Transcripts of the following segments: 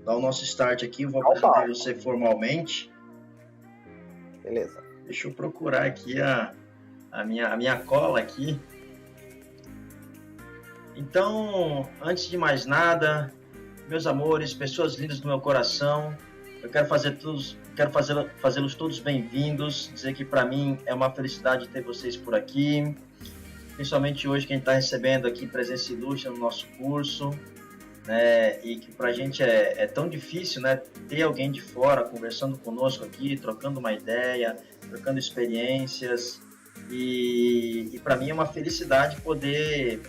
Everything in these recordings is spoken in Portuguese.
dar o nosso start aqui. Eu vou Opa. apresentar você formalmente. Beleza. Deixa eu procurar aqui a minha cola aqui. Então, antes de mais nada, meus amores, pessoas lindas do meu coração, eu quero fazê-los todos bem-vindos, dizer que para mim é uma felicidade ter vocês por aqui, principalmente hoje quem está recebendo aqui presença ilustre no nosso curso, né? E que para a gente é tão difícil, né, ter alguém de fora conversando conosco aqui, trocando uma ideia, trocando experiências, e para mim é uma felicidade poder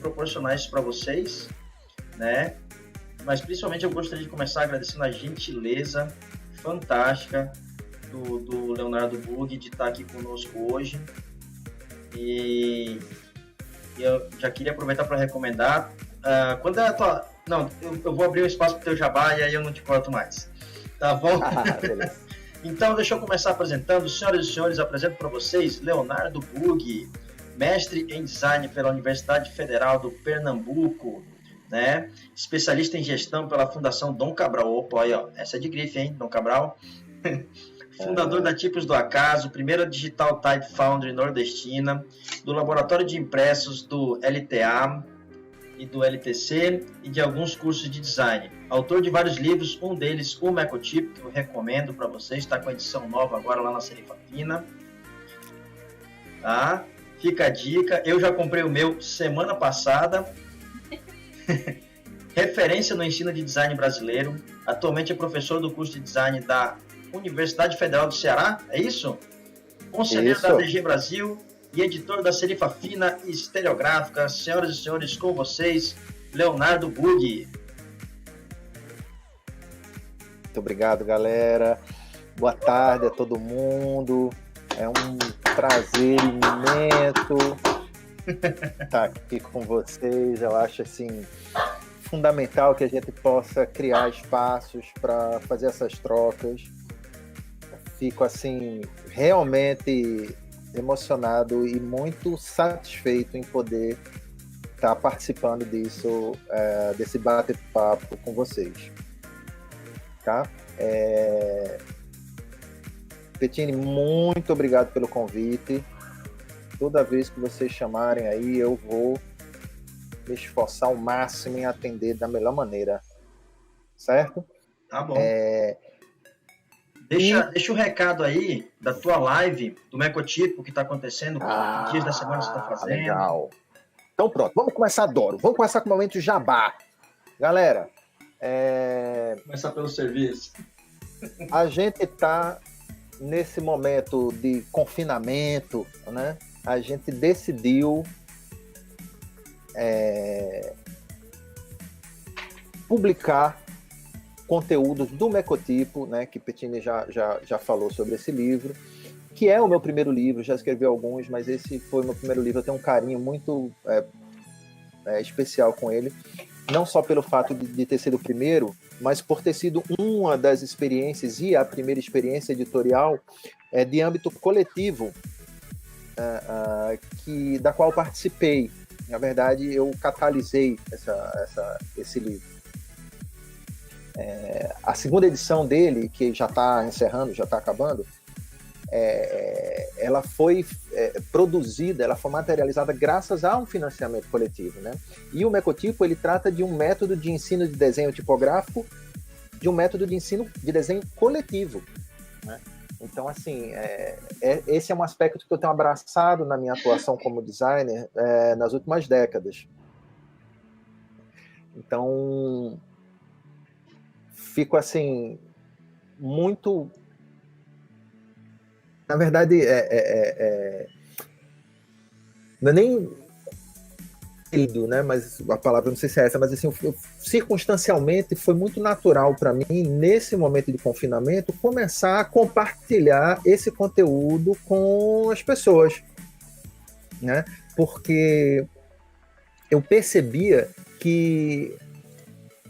proporcionar isso para vocês, né? Mas principalmente eu gostaria de começar agradecendo a gentileza fantástica do Leonardo Bugg de estar aqui conosco hoje. E eu já queria aproveitar para recomendar. Quando é a tua. Não, eu vou abrir um espaço para o teu jabá e aí eu não te corto mais. Tá bom? Então, deixa eu começar apresentando. Senhoras e senhores, apresento para vocês Leonardo Bugg, mestre em design pela Universidade Federal do Pernambuco, né? Especialista em gestão pela Fundação Dom Cabral. Opa, aí, ó, essa é de grife, hein, Dom Cabral? Fundador da Tipos do Acaso, primeira Digital Type Foundry nordestina, do Laboratório de Impressos do LTA e do LTC e de alguns cursos de design. Autor de vários livros, um deles, o Mecotipo, que eu recomendo para vocês, está com a edição nova agora lá na Serifa Fina. Tá? Fica a dica, eu já comprei o meu semana passada. Referência no ensino de design brasileiro. Atualmente é professor do curso de design da Universidade Federal do Ceará, é isso? Conselheiro da DG Brasil e editor da Serifa Fina e Estereográfica. Senhoras e senhores, com vocês, Leonardo Bugg. Muito obrigado, galera. Boa tarde a todo mundo. É um prazer imenso estar aqui com vocês. Eu acho assim fundamental que a gente possa criar espaços para fazer essas trocas. Fico assim realmente emocionado e muito satisfeito em poder estar participando disso, desse bate-papo com vocês. Tá? Pettini, muito obrigado pelo convite. Toda vez que vocês chamarem aí, eu vou me esforçar ao máximo em atender da melhor maneira. Certo? Tá bom. Deixa o recado aí da tua live, do Mecotipo, que está acontecendo, que dias da semana você está fazendo. Legal. Então pronto, vamos começar, Doro. Vamos começar com o momento jabá. Galera, começar pelo serviço. A gente está nesse momento de confinamento, né? A gente decidiu publicar conteúdos do Mecotipo, né, que Pettini já falou sobre esse livro, que é o meu primeiro livro, já escrevi alguns, mas esse foi o meu primeiro livro. Eu tenho um carinho muito especial com ele, não só pelo fato de ter sido o primeiro, mas por ter sido uma das experiências, e a primeira experiência editorial de âmbito coletivo, da qual participei. Na verdade, eu catalisei esse livro. A segunda edição dele, que já está encerrando, já está acabando, ela foi produzida, ela foi materializada graças a um financiamento coletivo, né? E o Mecotipo, ele trata de um método de ensino de desenho tipográfico, de um método de ensino de desenho coletivo, né? Então, assim, esse é um aspecto que eu tenho abraçado na minha atuação como designer nas últimas décadas. Então, fico, assim, muito... Na verdade, não é nem né, mas a palavra não sei se é essa, mas assim, circunstancialmente foi muito natural para mim, nesse momento de confinamento, começar a compartilhar esse conteúdo com as pessoas, né? Porque eu percebia que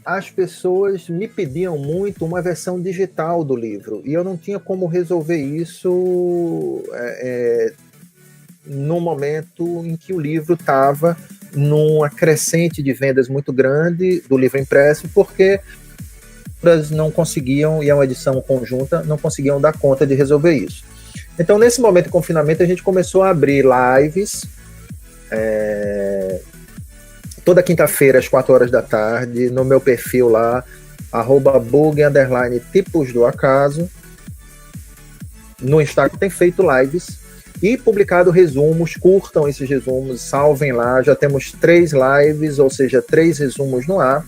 as pessoas me pediam muito uma versão digital do livro, e eu não tinha como resolver isso no momento em que o livro estava numa crescente de vendas muito grande do livro impresso, porque não conseguiam, e é uma edição conjunta, não conseguiam dar conta de resolver isso. Então, nesse momento de confinamento, a gente começou a abrir lives, toda quinta-feira, às 4 horas da tarde, no meu perfil lá, @bug_tipos do acaso. No Instagram tem feito lives e publicado resumos. Curtam esses resumos, salvem lá. Já temos 3 lives, ou seja, 3 resumos no ar.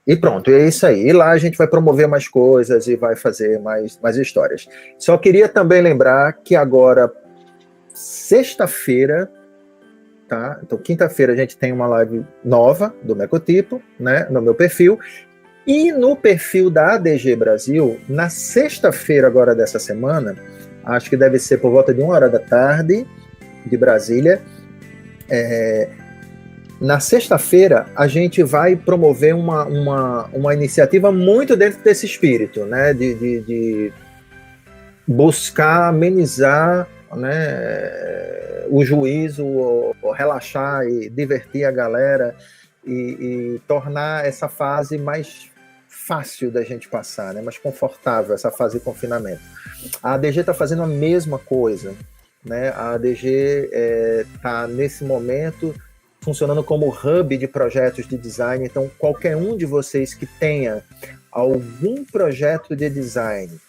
E pronto, é isso aí. E lá a gente vai promover mais coisas e vai fazer mais histórias. Só queria também lembrar que agora, sexta-feira, tá? Então, quinta-feira a gente tem uma live nova do Mecotipo, né? No meu perfil. E no perfil da ADG Brasil, na sexta-feira agora dessa semana, acho que deve ser por volta de 1 hora da tarde, de Brasília, na sexta-feira a gente vai promover uma iniciativa muito dentro desse espírito, né? De buscar amenizar, né, o juízo, ou relaxar e divertir a galera e tornar essa fase mais fácil da gente passar, né, mais confortável, essa fase de confinamento. A ADG está fazendo a mesma coisa, né? A ADG está, nesse momento, funcionando como hub de projetos de design. Então, qualquer um de vocês que tenha algum projeto de design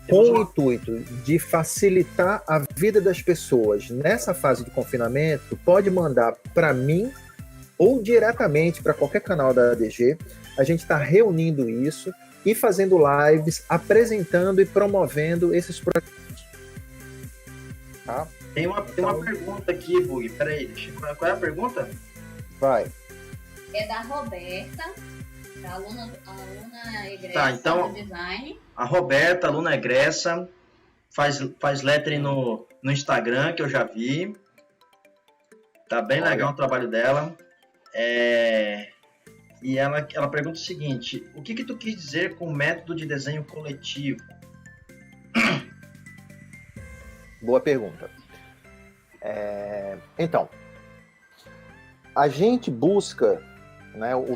com o intuito de facilitar a vida das pessoas nessa fase de confinamento, pode mandar para mim ou diretamente para qualquer canal da ADG. A gente está reunindo isso e fazendo lives, apresentando e promovendo esses projetos. Tá? Tem uma pergunta aqui, Bug. Peraí, qual é a pergunta? Vai. É da Roberta, da aluna egressa, tá, então, do design. A Roberta, aluna egressa, faz lettering no Instagram, que eu já vi. Tá bem legal o trabalho dela. E ela pergunta o seguinte: o que tu quis dizer com método de desenho coletivo? Boa pergunta. Então, a gente busca, né, o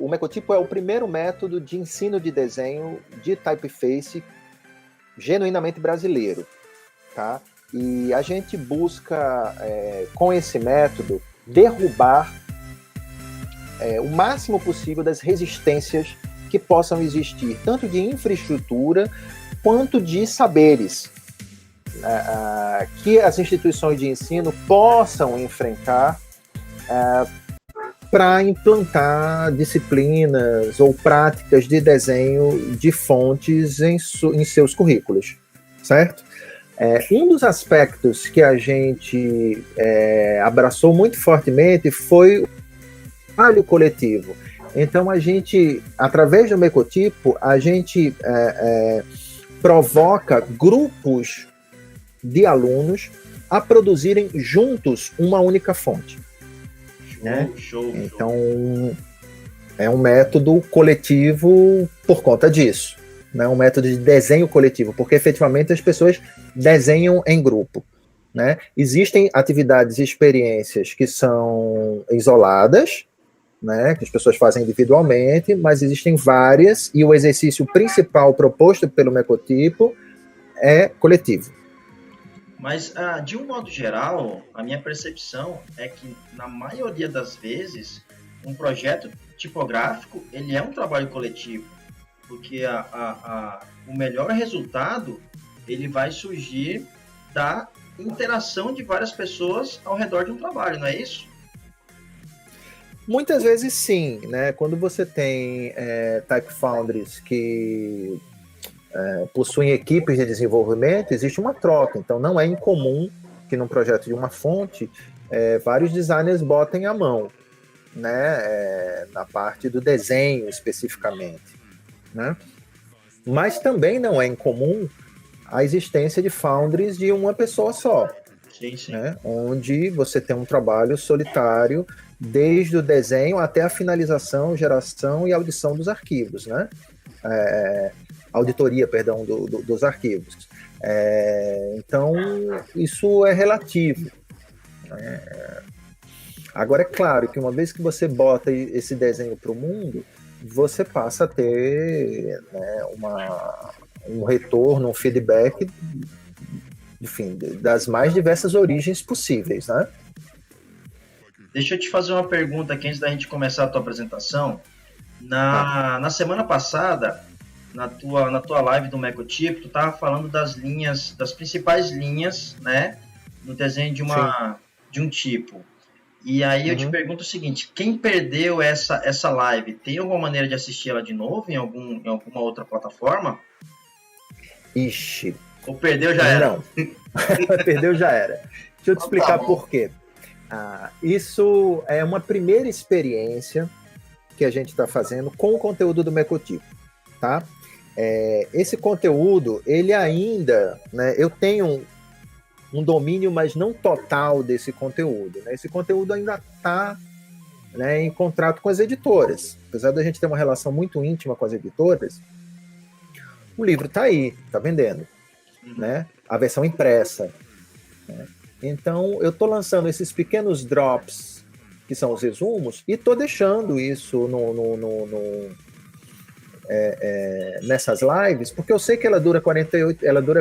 Mecotipo é o primeiro método de ensino de desenho de typeface genuinamente brasileiro, tá? E a gente busca, com esse método, derrubar o máximo possível das resistências que possam existir, tanto de infraestrutura quanto de saberes, que as instituições de ensino possam enfrentar para implantar disciplinas ou práticas de desenho de fontes em seus currículos, certo? Um dos aspectos que a gente abraçou muito fortemente foi o trabalho coletivo. Então, a gente, através do Mecotipo, a gente provoca grupos de alunos a produzirem juntos uma única fonte. Né? Show. Então, é um método coletivo por conta disso. Né? Um método de desenho coletivo, porque efetivamente as pessoas desenham em grupo. Né? Existem atividades e experiências que são isoladas, né, que as pessoas fazem individualmente, mas existem várias, e o exercício principal proposto pelo Mecotipo é coletivo. Mas, de um modo geral, a minha percepção é que, na maioria das vezes, um projeto tipográfico ele é um trabalho coletivo, porque o melhor resultado ele vai surgir da interação de várias pessoas ao redor de um trabalho, não é isso? Muitas vezes sim, né? Quando você tem type foundries que possuem equipes de desenvolvimento, existe uma troca. Então, não é incomum que num projeto de uma fonte, vários designers botem a mão, né? Na parte do desenho especificamente, né? Mas também não é incomum a existência de foundries de uma pessoa só. Sim. Né? Onde você tem um trabalho solitário desde o desenho até a finalização, geração e audição dos arquivos, né? Auditoria, perdão, dos arquivos. Então, isso é relativo. Agora, é claro que uma vez que você bota esse desenho para o mundo, você passa a ter, né, um retorno, um feedback, enfim, das mais diversas origens possíveis, né? Deixa eu te fazer uma pergunta aqui antes da gente começar a tua apresentação. Na semana passada, na tua live do Mecotipo, tu estava falando das linhas, das principais linhas, né, no desenho de um tipo. E aí eu te pergunto o seguinte, quem perdeu essa live, tem alguma maneira de assistir ela de novo em alguma outra plataforma? Ixi. Ou perdeu já era? Não. Perdeu já era. Deixa eu te explicar por quê. Isso é uma primeira experiência que a gente está fazendo com o conteúdo do Mecotipo, tá? Esse conteúdo, ele ainda, né, eu tenho um domínio, mas não total desse conteúdo, né? Esse conteúdo ainda está, né, em contrato com as editoras. Apesar da gente ter uma relação muito íntima com as editoras, o livro está aí, está vendendo, né? A versão impressa, né? Então, eu estou lançando esses pequenos drops, que são os resumos, e estou deixando isso nessas lives, porque eu sei que ela dura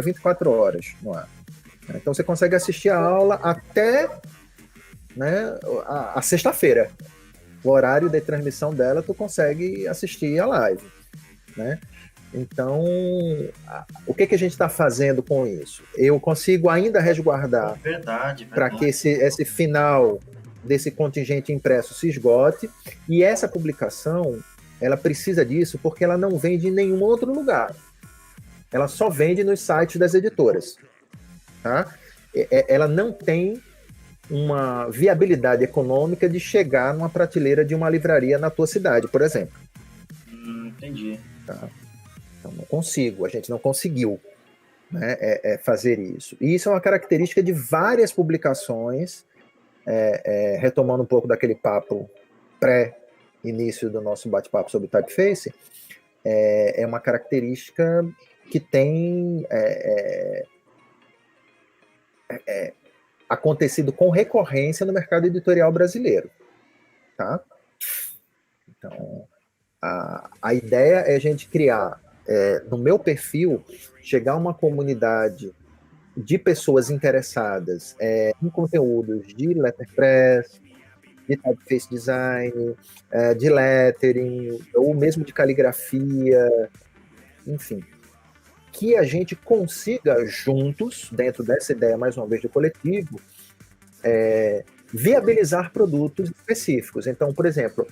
24 horas no ar. Então, você consegue assistir a aula até, né, a sexta-feira. O horário de transmissão dela, tu consegue assistir a live, né? Então, o que a gente está fazendo com isso? Eu consigo ainda resguardar para que esse final desse contingente impresso se esgote, e essa publicação, ela precisa disso porque ela não vende em nenhum outro lugar. Ela só vende nos sites das editoras. Tá? Ela não tem uma viabilidade econômica de chegar numa prateleira de uma livraria na tua cidade, por exemplo. Entendi. Tá? Então, não consigo, a gente não conseguiu, né, fazer isso. E isso é uma característica de várias publicações, retomando um pouco daquele papo pré-início do nosso bate-papo sobre typeface, é uma característica que tem acontecido com recorrência no mercado editorial brasileiro. Tá? Então, a ideia é a gente criar, no meu perfil, chegar a uma comunidade de pessoas interessadas em conteúdos de letterpress, de typeface design, de lettering, ou mesmo de caligrafia, enfim, que a gente consiga juntos, dentro dessa ideia, mais uma vez, do coletivo, viabilizar produtos específicos. Então, por exemplo,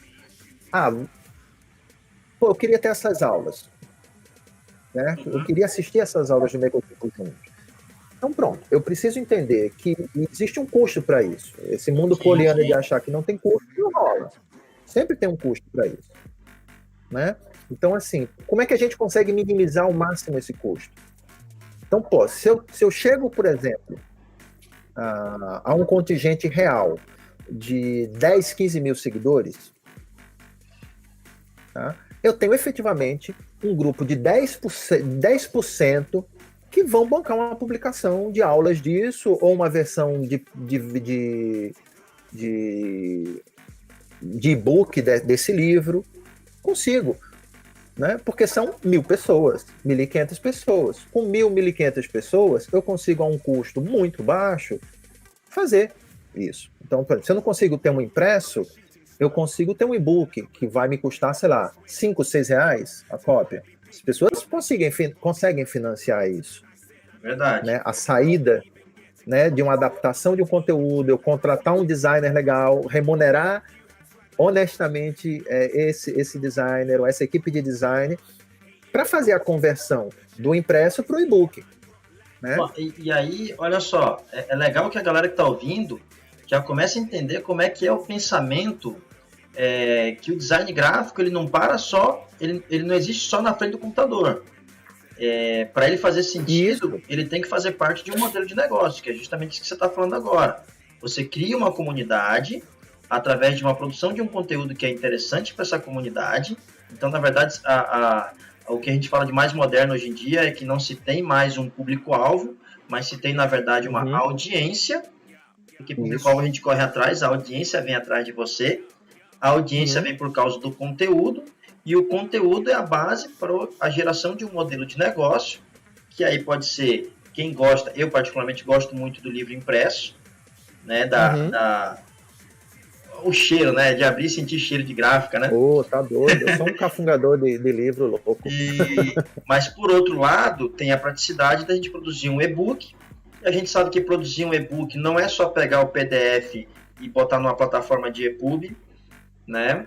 eu queria ter essas aulas, né? Eu queria assistir essas aulas de Mecotipo juntos. Então, pronto, eu preciso entender que existe um custo para isso. Esse mundo poliano de achar que não tem custo, não rola. Sempre tem um custo para isso, né? Então, assim, como é que a gente consegue minimizar ao máximo esse custo? Então, se eu chego, por exemplo, a um contingente real de 10, 15 mil seguidores, tá? Eu tenho efetivamente um grupo de 10% que vão bancar uma publicação de aulas disso, ou uma versão de e-book desse livro. Consigo, né? Porque são 1.000 pessoas, 1.500 pessoas. Com 1.500 pessoas, eu consigo, a um custo muito baixo, fazer isso. Então, por exemplo, se eu não consigo ter um impresso, eu consigo ter um e-book que vai me custar, sei lá, 5, 6 reais a cópia. As pessoas conseguem financiar isso. Verdade. Né? A saída, né, de uma adaptação de um conteúdo, eu contratar um designer legal, remunerar honestamente esse designer ou essa equipe de design para fazer a conversão do impresso para o e-book. Né? E aí, olha só, é legal que a galera que está ouvindo já comece a entender como é que é o pensamento, que o design gráfico ele não para só, ele não existe só na frente do computador. Para ele fazer sentido, ele tem que fazer parte de um modelo de negócio, que é justamente isso que você está falando agora. Você cria uma comunidade através de uma produção de um conteúdo que é interessante para essa comunidade. Então, na verdade, o que a gente fala de mais moderno hoje em dia é que não se tem mais um público-alvo, mas se tem, na verdade, uma audiência porque público-alvo a gente corre atrás, a audiência vem atrás de você, a audiência vem por causa do conteúdo, e o conteúdo é a base para a geração de um modelo de negócio, que aí pode ser, quem gosta, eu particularmente gosto muito do livro impresso, né, o cheiro, né, de abrir e sentir cheiro de gráfica, né? Tá doido, eu sou um cafungador de livro louco. Mas, por outro lado, tem a praticidade da gente produzir um e-book, e a gente sabe que produzir um e-book não é só pegar o PDF e botar numa plataforma de EPUB, né?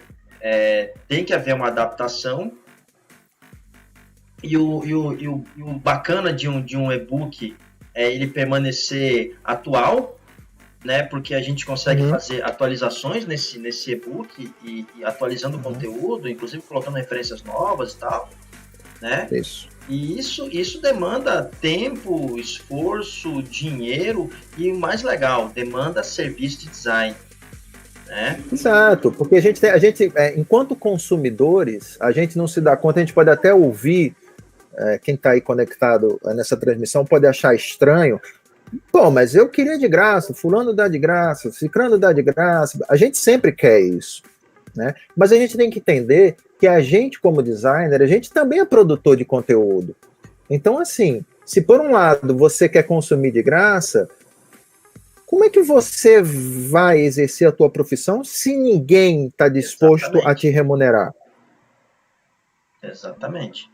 Tem que haver uma adaptação, e o bacana de um e-book é ele permanecer atual, né? Porque a gente consegue fazer atualizações nesse e-book e atualizando o conteúdo, inclusive colocando referências novas e tal, né? Isso. E isso demanda tempo, esforço, dinheiro e o mais legal, demanda serviço de design. Né? Exato, porque a gente enquanto consumidores, a gente não se dá conta, a gente pode até ouvir, quem está aí conectado nessa transmissão pode achar estranho, pô, mas eu queria de graça, fulano dá de graça, ciclano dá de graça, a gente sempre quer isso, né? Mas a gente tem que entender que a gente, como designer, a gente também é produtor de conteúdo. Então, assim, se por um lado você quer consumir de graça, como é que você vai exercer a tua profissão se ninguém está disposto a te remunerar? Exatamente.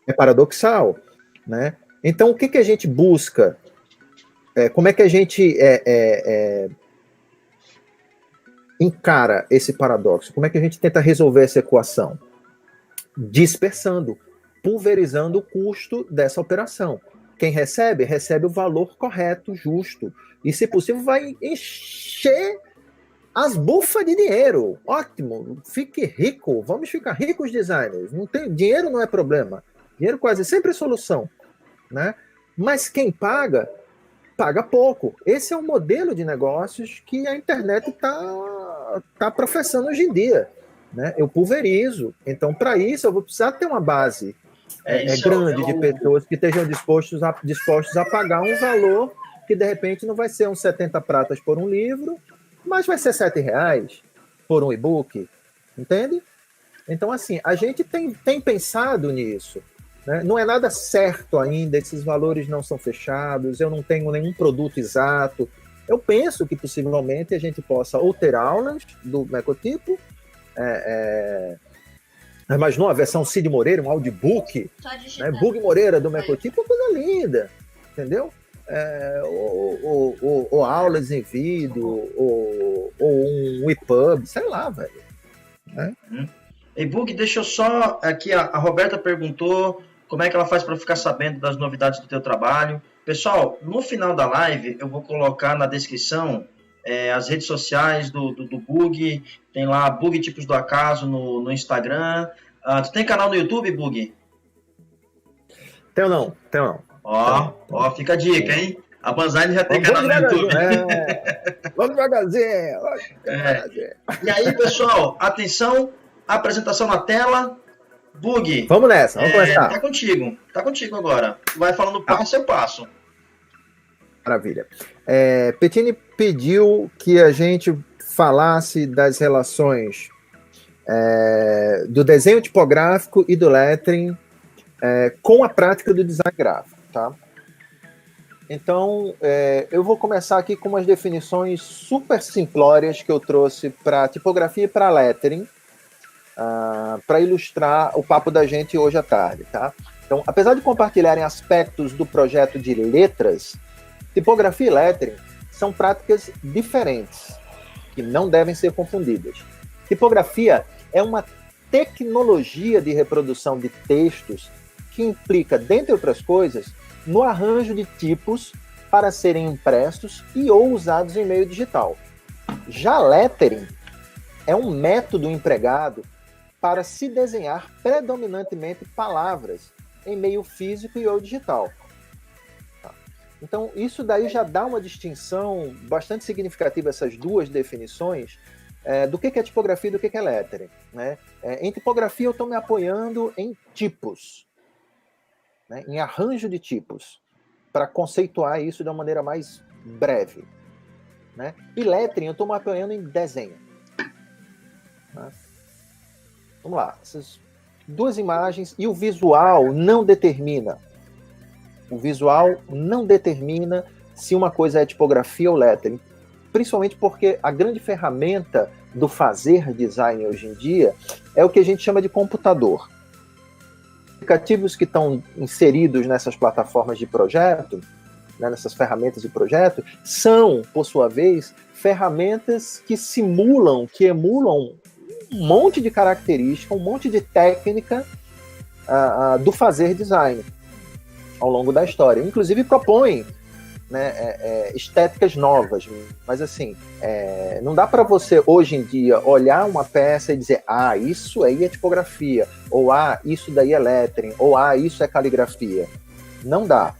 É paradoxal, né? Então, o que a gente busca? Como é que a gente encara esse paradoxo? Como é que a gente tenta resolver essa equação? Dispersando, pulverizando o custo dessa operação. Quem recebe o valor correto, justo. E, se possível, vai encher as bufas de dinheiro. Ótimo, fique rico. Vamos ficar ricos, designers. Dinheiro não é problema. Dinheiro quase sempre é solução, né? Mas quem paga pouco. Esse é o modelo de negócios que a internet está professando hoje em dia, né? Eu pulverizo. Então, para isso, eu vou precisar ter uma base grande de pessoas que estejam dispostos a pagar um valor que, de repente, não vai ser uns 70 pratas por um livro, mas vai ser R$7 por um e-book, entende? Então, assim, a gente tem pensado nisso, né? Não é nada certo ainda, esses valores não são fechados, eu não tenho nenhum produto exato. Eu penso que, possivelmente, a gente possa ou ter aulas do Mecotipo, mas numa versão Cid Moreira, um audiobook, né? Bug Moreira do Mecotipo, coisa linda, entendeu? Ou aulas em vídeo, ou um EPUB, sei lá, velho. Né? E-book, deixa eu só... Aqui a Roberta perguntou como é que ela faz para ficar sabendo das novidades do teu trabalho. Pessoal, no final da live eu vou colocar na descrição as redes sociais do Bug. Tem lá Bug Tipos do Acaso no Instagram. Tu tem canal no YouTube, Bug? Tenho não. Ó, fica a dica, hein? A Banzai já tem canal no YouTube. Vamos devagarzinho. E aí, pessoal, atenção, apresentação na tela. Bug. Vamos nessa, vamos começar. Tá contigo agora. Vai falando passo a passo. Maravilha. Pettini pediu que a gente falasse das relações do desenho tipográfico e do lettering com a prática do design gráfico, tá? Então, eu vou começar aqui com umas definições super simplórias que eu trouxe para tipografia e para lettering, para ilustrar o papo da gente hoje à tarde, tá? Então, apesar de compartilharem aspectos do projeto de letras, tipografia e lettering são práticas diferentes, que não devem ser confundidas. Tipografia é uma tecnologia de reprodução de textos que implica, dentre outras coisas, no arranjo de tipos para serem impressos e ou usados em meio digital. Já lettering é um método empregado para se desenhar predominantemente palavras em meio físico e ou digital. Então, isso daí já dá uma distinção bastante significativa, essas duas definições, do que é tipografia e do que é lettering, né? Em tipografia, eu estou me apoiando em tipos, né? Em arranjo de tipos, para conceituar isso de uma maneira mais breve. né? E lettering eu estou mapeando em desenho. Né? Vamos lá. Essas duas imagens e o visual não determina. O visual não determina se uma coisa é tipografia ou lettering. Principalmente porque a grande ferramenta do fazer design hoje em dia é o que a gente chama de computador. Aplicativos que estão inseridos nessas plataformas de projeto, né, nessas ferramentas de projeto, são, por sua vez, ferramentas que simulam, que emulam um monte de característica, um monte de técnica do fazer design ao longo da história. Inclusive propõem, né, estéticas novas, mas assim, não dá para você hoje em dia olhar uma peça e dizer, isso aí é tipografia, ou isso daí é lettering, ou isso é caligrafia. Não dá.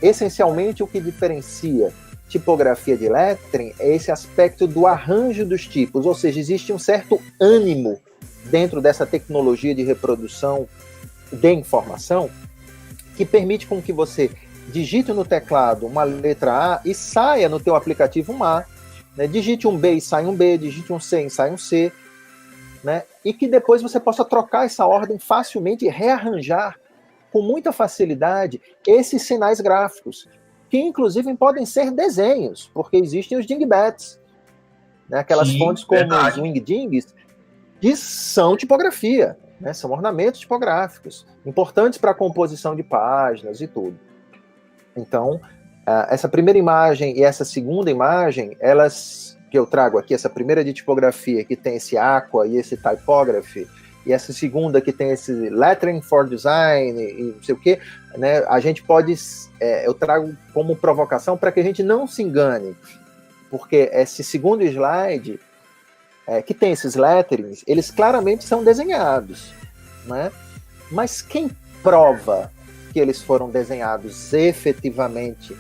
Essencialmente o que diferencia tipografia de lettering é esse aspecto do arranjo dos tipos, ou seja, existe um certo ânimo dentro dessa tecnologia de reprodução de informação que permite com que você digite no teclado uma letra A e saia no teu aplicativo um A, né? Digite um B e sai um B, digite um C e sai um C, né? E que depois você possa trocar essa ordem facilmente e rearranjar com muita facilidade esses sinais gráficos, que inclusive podem ser desenhos, porque existem os dingbats, né? Aquelas fontes como os wingdings, que são tipografia, né? São ornamentos tipográficos, importantes para a composição de páginas e tudo. Então, essa primeira imagem e essa segunda imagem, elas que eu trago aqui, essa primeira de tipografia, que tem esse aqua e esse typography, e essa segunda que tem esse lettering for design e não sei o quê, né, a gente pode, eu trago como provocação para que a gente não se engane, porque esse segundo slide, que tem esses letterings, eles claramente são desenhados, né? Mas quem prova que eles foram desenhados efetivamente,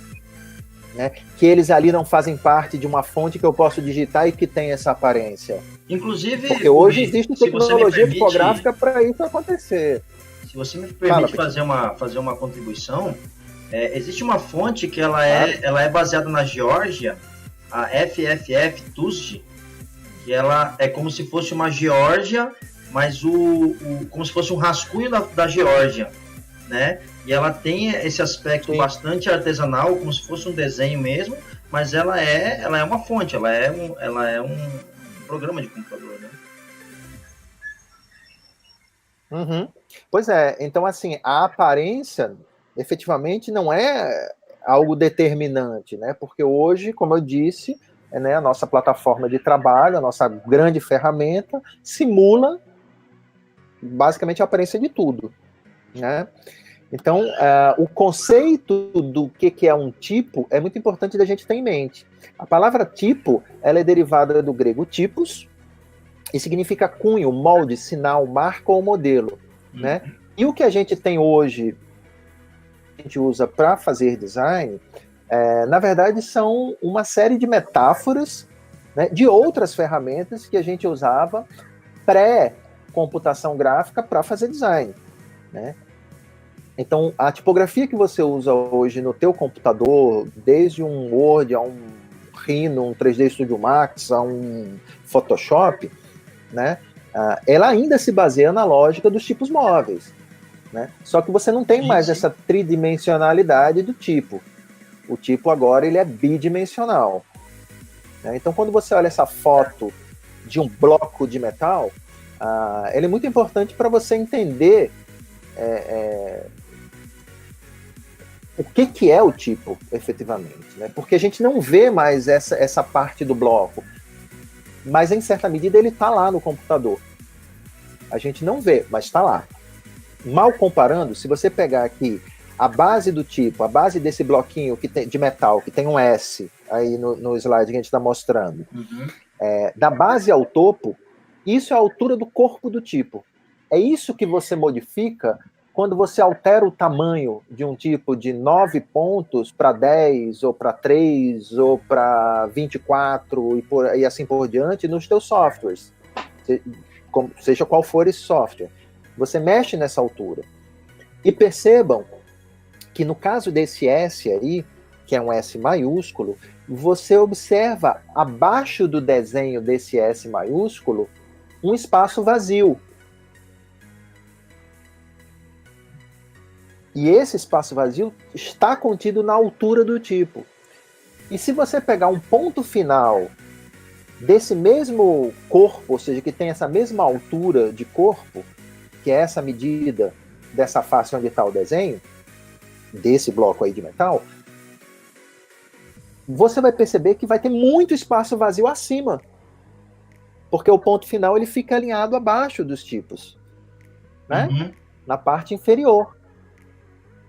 né? Que eles ali não fazem parte de uma fonte que eu posso digitar e que tem essa aparência. Inclusive, porque hoje existe tecnologia tipográfica para isso acontecer. Se você me permite fazer uma contribuição, existe uma fonte que ela é baseada na Geórgia, a FFF TUSD, que ela é como se fosse uma Geórgia, mas como se fosse um rascunho da Geórgia, né? E ela tem esse aspecto bastante artesanal, como se fosse um desenho mesmo, mas ela é uma fonte, ela é um programa de computador, né? Uhum. Pois é, então assim, a aparência efetivamente não é algo determinante, né? Porque hoje, como eu disse, né, a nossa plataforma de trabalho, a nossa grande ferramenta, simula basicamente a aparência de tudo, né? Então, o conceito do que é um tipo é muito importante da gente ter em mente. A palavra tipo, ela é derivada do grego typos, e significa cunho, molde, sinal, marca ou modelo, né? E o que a gente tem hoje, a gente usa para fazer design, na verdade são uma série de metáforas, né, de outras ferramentas que a gente usava pré-computação gráfica para fazer design, né? Então, a tipografia que você usa hoje no teu computador, desde um Word, a um Rhino, um 3D Studio Max, a um Photoshop, né, ela ainda se baseia na lógica dos tipos móveis, né? Só que você não tem mais essa tridimensionalidade do tipo. O tipo agora ele é bidimensional, né? Então, quando você olha essa foto de um bloco de metal, ele é muito importante para você entender o que é o tipo, efetivamente, né? Porque a gente não vê mais essa parte do bloco, mas em certa medida ele está lá no computador. A gente não vê, mas está lá. Mal comparando, se você pegar aqui a base do tipo, a base desse bloquinho que tem, de metal, que tem um S aí no slide que a gente está mostrando, da base ao topo, isso é a altura do corpo do tipo. É isso que você modifica quando você altera o tamanho de um tipo de 9 pontos para 10, ou para 3, ou para 24, e assim por diante, nos teus softwares. Seja qual for esse software. Você mexe nessa altura. E percebam que no caso desse S aí, que é um S maiúsculo, você observa abaixo do desenho desse S maiúsculo um espaço vazio. E esse espaço vazio está contido na altura do tipo. E se você pegar um ponto final desse mesmo corpo, ou seja, que tem essa mesma altura de corpo, que é essa medida dessa face onde está o desenho, desse bloco aí de metal, você vai perceber que vai ter muito espaço vazio acima. Porque o ponto final ele fica alinhado abaixo dos tipos, né? Uhum. Na parte inferior.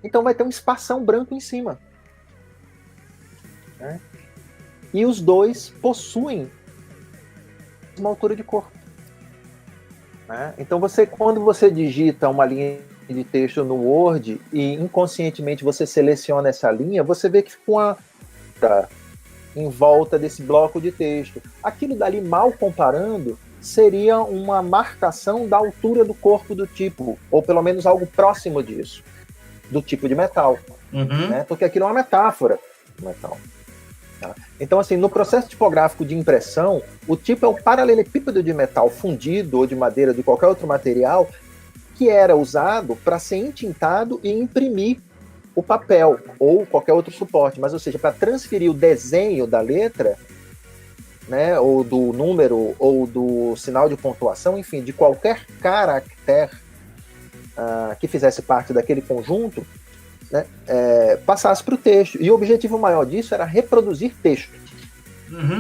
Então vai ter um espação branco em cima. Né? E os dois possuem uma altura de corpo. Né? Então quando você digita uma linha de texto no Word e inconscientemente você seleciona essa linha, você vê que fica uma em volta desse bloco de texto. Aquilo dali, mal comparando, seria uma marcação da altura do corpo do tipo, ou pelo menos algo próximo disso, do tipo de metal. Uhum. Né? Porque aquilo é uma metáfora do metal. Tá? Então, assim, no processo tipográfico de impressão, o tipo é o paralelepípedo de metal fundido ou de madeira, de qualquer outro material, que era usado para ser entintado e imprimir o papel ou qualquer outro suporte, mas, ou seja, para transferir o desenho da letra, né, ou do número, ou do sinal de pontuação, enfim, de qualquer caractere que fizesse parte daquele conjunto, né, passasse para o texto. E o objetivo maior disso era reproduzir texto,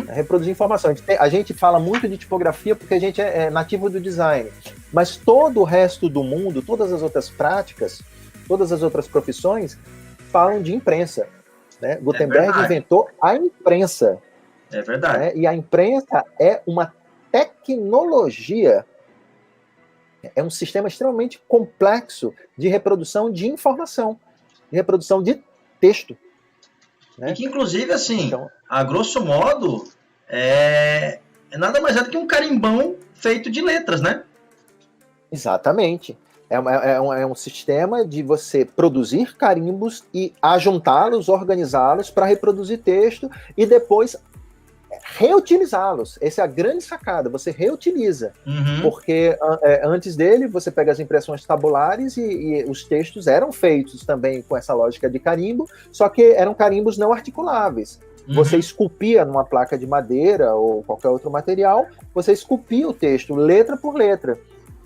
reproduzir informação. A gente fala muito de tipografia porque a gente é nativo do design, mas todo o resto do mundo, todas as outras práticas, todas as outras profissões falam de imprensa. Né? Gutenberg inventou a imprensa. É verdade. Né? E a imprensa é uma tecnologia, é um sistema extremamente complexo de reprodução de informação, de reprodução de texto. Né? E que, inclusive, assim, então, a grosso modo, é nada mais é do que um carimbão feito de letras, né? Exatamente. É um sistema de você produzir carimbos e ajuntá-los, organizá-los para reproduzir texto e depois reutilizá-los. Essa é a grande sacada, você reutiliza. Porque antes dele, você pega as impressões tabulares e os textos eram feitos também com essa lógica de carimbo, só que eram carimbos não articuláveis. Você esculpia numa placa de madeira ou qualquer outro material, você esculpia o texto, letra por letra.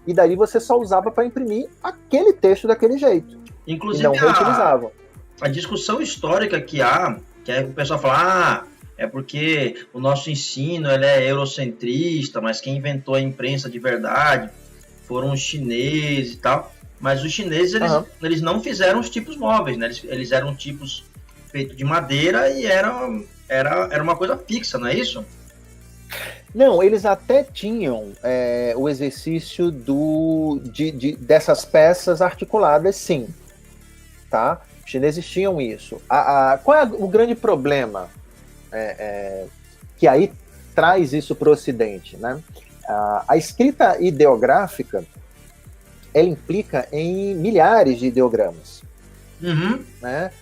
E daí você só usava para imprimir aquele texto daquele jeito. Inclusive, e não reutilizava. A discussão histórica que há, que aí o pessoal fala, é porque o nosso ensino ele é eurocentrista, mas quem inventou a imprensa de verdade foram os chineses e tal. Mas os chineses, eles não fizeram os tipos móveis, né? Eles eram tipos feitos de madeira e era uma coisa fixa, não é isso? Não, eles até tinham o exercício dessas peças articuladas, sim. Tá? Os chineses tinham isso. Qual é o grande problema que aí traz isso para o Ocidente? Né? A escrita ideográfica, ela implica em milhares de ideogramas. Né?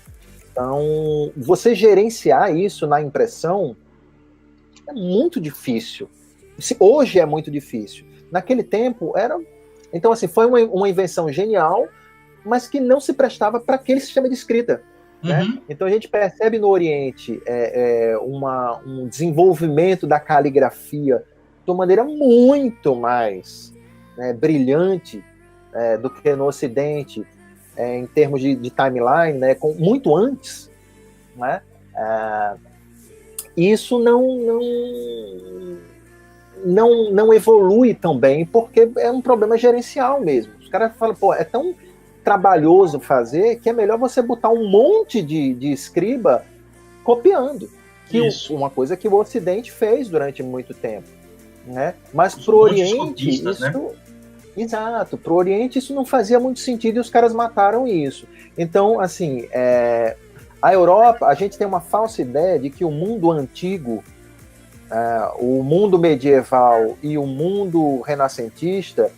Então, você gerenciar isso na impressão é muito difícil. Hoje é muito difícil. Naquele tempo era... Então, assim, foi uma invenção genial, mas que não se prestava para aquele sistema de escrita. Né? Então a gente percebe no Oriente um desenvolvimento da caligrafia de uma maneira muito mais brilhante do que no Ocidente, em termos de timeline, né? Muito antes, né? Isso não evolui tão bem, porque é um problema gerencial mesmo. Os caras falam, pô, é tão trabalhoso fazer que é melhor você botar um monte de escriba copiando. Uma coisa que o Ocidente fez durante muito tempo. Né? Mas para o Oriente, isso... Né? Exato, para o Oriente isso não fazia muito sentido e os caras mataram isso. Então, assim, a Europa, a gente tem uma falsa ideia de que o mundo antigo, o mundo medieval e o mundo renascentista,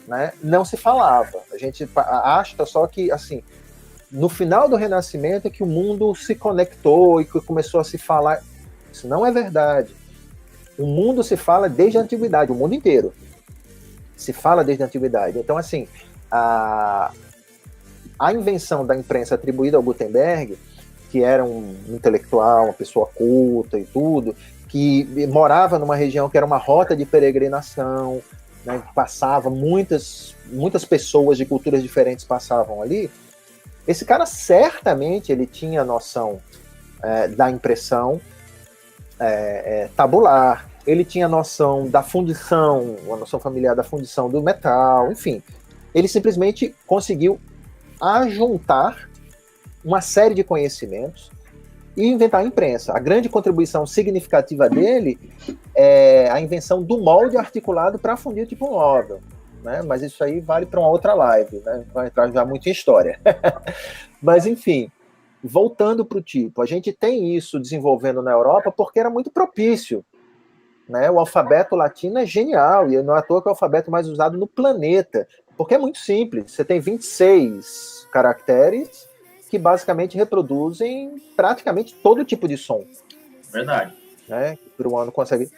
né, não se falava. A gente acha só que, assim, no final do Renascimento é que o mundo se conectou e que começou a se falar. Isso não é verdade. O mundo se fala desde a antiguidade, o mundo inteiro se fala desde a antiguidade. Então, assim, a invenção da imprensa atribuída ao Gutenberg, que era um intelectual, uma pessoa culta e tudo, que morava numa região que era uma rota de peregrinação, né, passava muitas pessoas de culturas diferentes passavam ali. Esse cara certamente ele tinha noção da impressão tabular, ele tinha noção da fundição, uma noção familiar da fundição do metal, enfim. Ele simplesmente conseguiu ajuntar uma série de conhecimentos e inventar a imprensa. A grande contribuição significativa dele é a invenção do molde articulado para fundir tipo um móvel, né? Mas isso aí vale para uma outra live, né? Vai entrar já muito em história. Mas, enfim, voltando para o tipo, a gente tem isso desenvolvendo na Europa porque era muito propício, né? O alfabeto latino é genial, e não é à toa que é o alfabeto mais usado no planeta, porque é muito simples. Você tem 26 caracteres que basicamente reproduzem praticamente todo tipo de som. Verdade. Né? O peruano consegue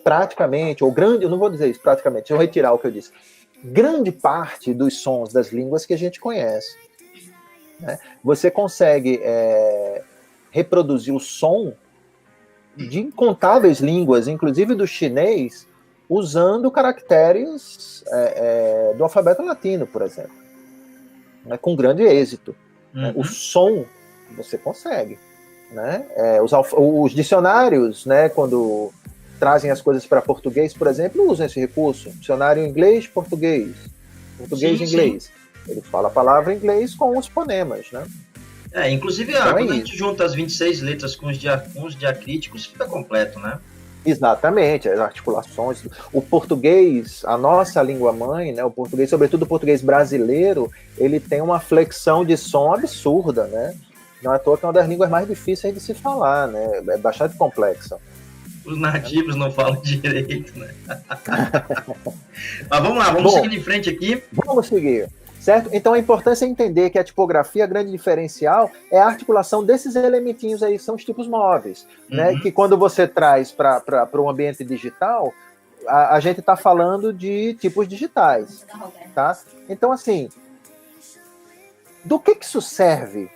praticamente, ou grande, eu não vou dizer isso praticamente, deixa eu retirar o que eu disse. Grande parte dos sons das línguas que a gente conhece. Né? Você consegue reproduzir o som de incontáveis línguas, inclusive do chinês, usando caracteres do alfabeto latino, por exemplo. Né? Com grande êxito. Uhum. O som você consegue. Né? Os dicionários, né, quando trazem as coisas para português, por exemplo, usam esse recurso. Dicionário inglês-português. Português-inglês. Sim. Ele fala a palavra em inglês com os fonemas, né? Inclusive, então quando a gente junta as 26 letras com os diacríticos, fica completo, né? Exatamente, as articulações. O português, a nossa língua-mãe, né, o português, sobretudo o português brasileiro, ele tem uma flexão de som absurda, né? Não é à toa que é uma das línguas mais difíceis de se falar, né? É bastante complexa. Os nativos não falam direito, né? Mas vamos lá, vamos seguir em frente aqui. Vamos seguir. Certo? Então a importância é entender que a tipografia, a grande diferencial, é a articulação desses elementinhos aí, são os tipos móveis, né? Que quando você traz para um ambiente digital, a gente está falando de tipos digitais. Tá? Então, assim, do que isso serve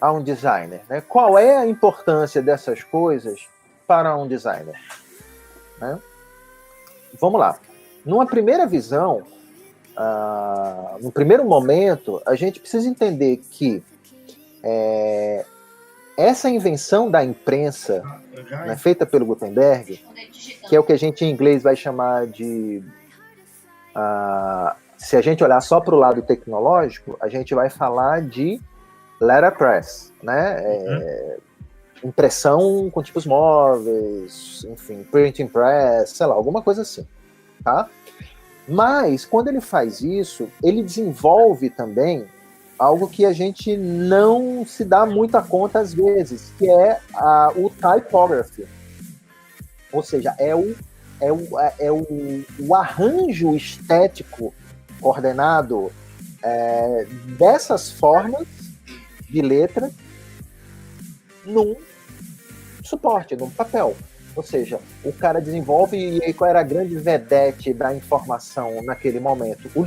a um designer? Né? Qual é a importância dessas coisas para um designer? Né? Vamos lá. Numa primeira visão, no primeiro momento, a gente precisa entender que essa invenção da imprensa, né, feita pelo Gutenberg, que é o que a gente em inglês vai chamar de... se a gente olhar só para o lado tecnológico, a gente vai falar de letterpress, né? Impressão com tipos móveis, enfim, printing press, sei lá, alguma coisa assim, tá? Mas, quando ele faz isso, ele desenvolve também algo que a gente não se dá muita conta às vezes, que é o typography. Ou seja, o arranjo estético coordenado dessas formas de letra num suporte, num papel. Ou seja, o cara desenvolve, e aí qual era a grande vedete da informação naquele momento? O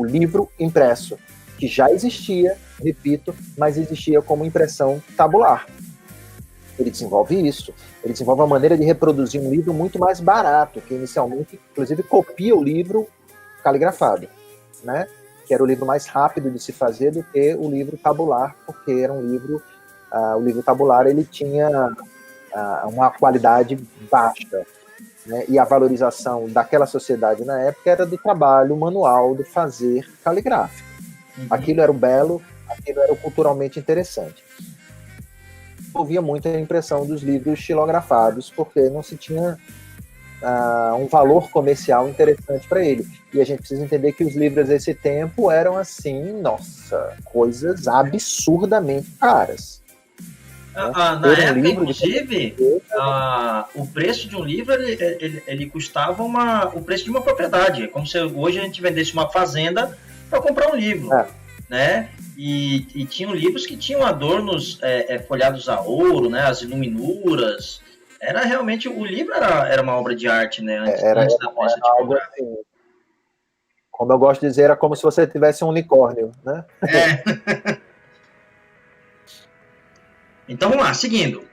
livro impresso, que já existia, repito, mas existia como impressão tabular. Ele desenvolve isso, ele desenvolve uma maneira de reproduzir um livro muito mais barato, que inicialmente, inclusive, copia o livro caligrafado, né? Que era o livro mais rápido de se fazer do que o livro tabular, porque era um livro, o livro tabular ele tinha uma qualidade baixa, né? E a valorização daquela sociedade na época era do trabalho manual, do fazer caligráfico. Aquilo era o belo, aquilo era o culturalmente interessante. Ouvia muito a impressão dos livros xilografados, porque não se tinha um valor comercial interessante para ele. E a gente precisa entender que os livros desse tempo eram assim, nossa, coisas absurdamente caras. Na época, inclusive, o preço de um livro ele custava o preço de uma propriedade. É como se hoje a gente vendesse uma fazenda para comprar um livro. né? E tinham livros que tinham adornos folhados a ouro, né? As iluminuras. Era realmente, o livro era uma obra de arte, né? Antes da prensa tipográfica. Assim, como eu gosto de dizer, era como se você tivesse um unicórnio, né? Então vamos lá, seguindo.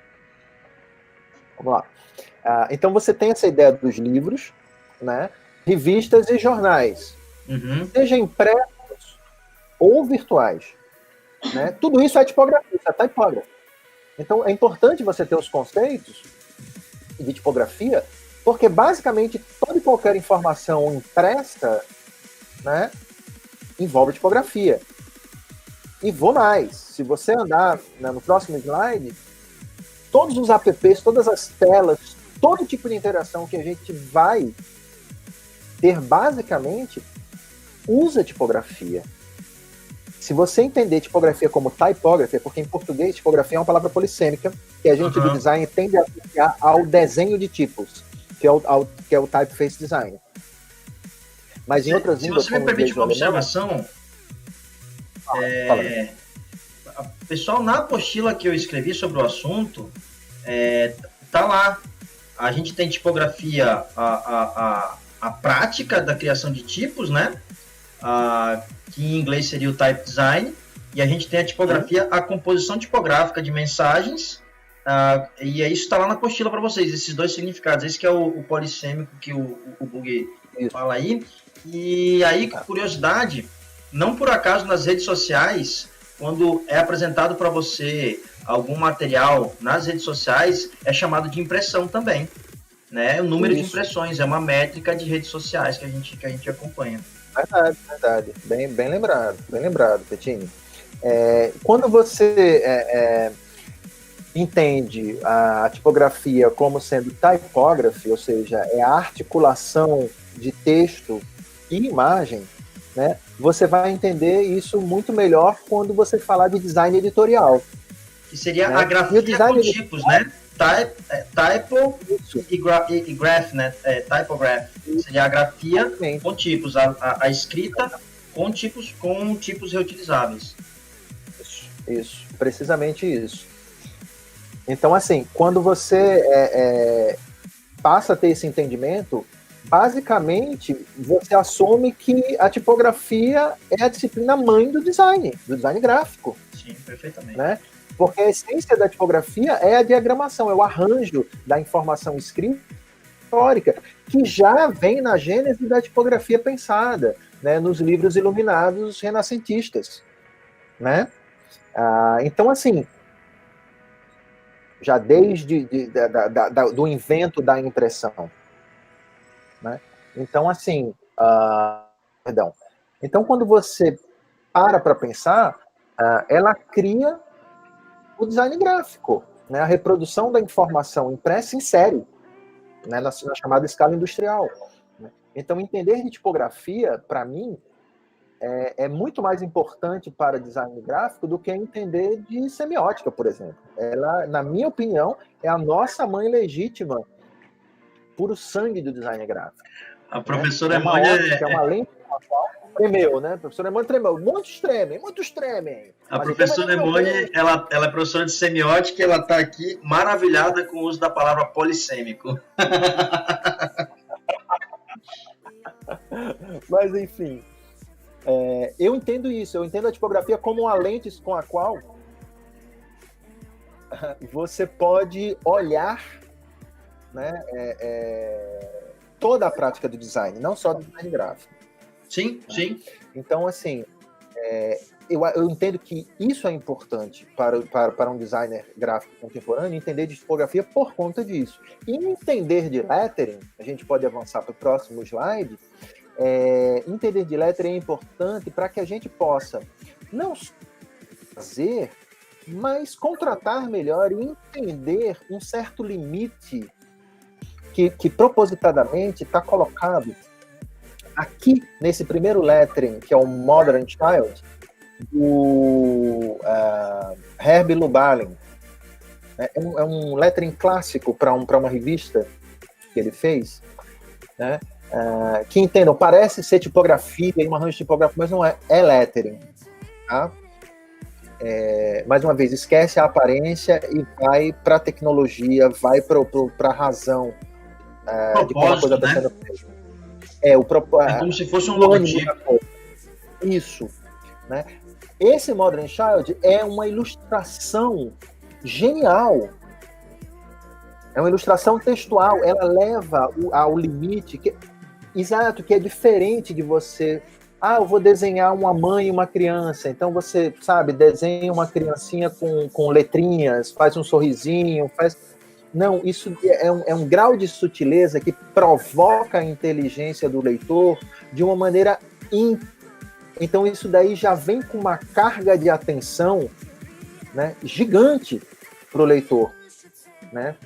Vamos lá. Então você tem essa ideia dos livros, né? Revistas e jornais, seja impressos ou virtuais, né? Tudo isso é tipografia, isso é typography. Então é importante você ter os conceitos de tipografia, porque basicamente toda e qualquer informação impressa, né, envolve tipografia. E vou mais, se você andar, né, no próximo slide, todos os apps, todas as telas, todo tipo de interação que a gente vai ter basicamente usa tipografia. Se você entender tipografia como typography, porque em português tipografia é uma palavra polissêmica que a gente do design tende a associar ao desenho de tipos, que é o typeface design. Mas em outras línguas, se você me permite uma observação, pessoal, na apostila que eu escrevi sobre o assunto, tá lá. A gente tem tipografia, a prática da criação de tipos, né? Que em inglês seria o type design, e a gente tem a tipografia, a composição tipográfica de mensagens, e isso está lá na apostila para vocês, esses dois significados. Esse que é o polissêmico que o Bug fala aí. E aí, curiosidade, não por acaso nas redes sociais, quando é apresentado para você algum material nas redes sociais, é chamado de impressão também, né? O número de impressões é uma métrica de redes sociais que a gente acompanha. Verdade. Bem lembrado, Pettini. Quando você entende a tipografia como sendo typography, ou seja, é a articulação de texto e imagem, né, você vai entender isso muito melhor quando você falar de design editorial. Que seria, né, a grafia com tipos, né? Typo e graph, né? Typograph. Seria a grafia com tipos, a escrita com tipos reutilizáveis. Isso, precisamente isso. Então, assim, quando você passa a ter esse entendimento, basicamente, você assume que a tipografia é a disciplina mãe do design gráfico. Sim, perfeitamente. Né? Porque a essência da tipografia é a diagramação, é o arranjo da informação escrita histórica, que já vem na gênese da tipografia pensada, né, nos livros iluminados renascentistas. Né? Então, assim, já desde do invento da impressão. Né? Então, assim, Então, quando você para pensar, ela cria o design gráfico, né? A reprodução da informação impressa em série, né? na chamada escala industrial. Né? Então, entender de tipografia, para mim, é muito mais importante para design gráfico do que entender de semiótica, por exemplo. Ela, na minha opinião, é a nossa mãe legítima, puro sangue do design gráfico. A professora Emônia é uma lente tremeu, né? A professora Emônia tremeu. Muitos tremem. A professora Emônia, ela é professora de semiótica e ela está aqui maravilhada com o uso da palavra polissêmico. Mas, enfim, eu entendo isso. Eu entendo a tipografia como uma lente com a qual você pode olhar, né, toda a prática do design, não só do design gráfico. Sim. Então, assim, eu entendo que isso é importante para um designer gráfico contemporâneo, entender de tipografia por conta disso. E entender de lettering, a gente pode avançar para o próximo slide, entender de lettering é importante para que a gente possa não fazer, mas contratar melhor e entender um certo limite que propositadamente está colocado aqui nesse primeiro lettering, que é o Modern Child, do Herb Lubalin. É um lettering clássico para uma revista que ele fez, né? Que, entendam, parece ser tipografia e um arranjo tipográfico, mas não é lettering. tá? Mais uma vez, esquece a aparência e vai para a tecnologia, vai para a razão de como a coisa está sendo feita. É como se fosse um logotipo. Isso, né? Esse Modern Child é uma ilustração genial. É uma ilustração textual. Ela leva ao limite exato, que é diferente de você. Eu vou desenhar uma mãe e uma criança. Então você, sabe, desenha uma criancinha com letrinhas, faz um sorrisinho, Não, isso é um grau de sutileza que provoca a inteligência do leitor de uma maneira Então isso daí já vem com uma carga de atenção, né, gigante para o leitor, né?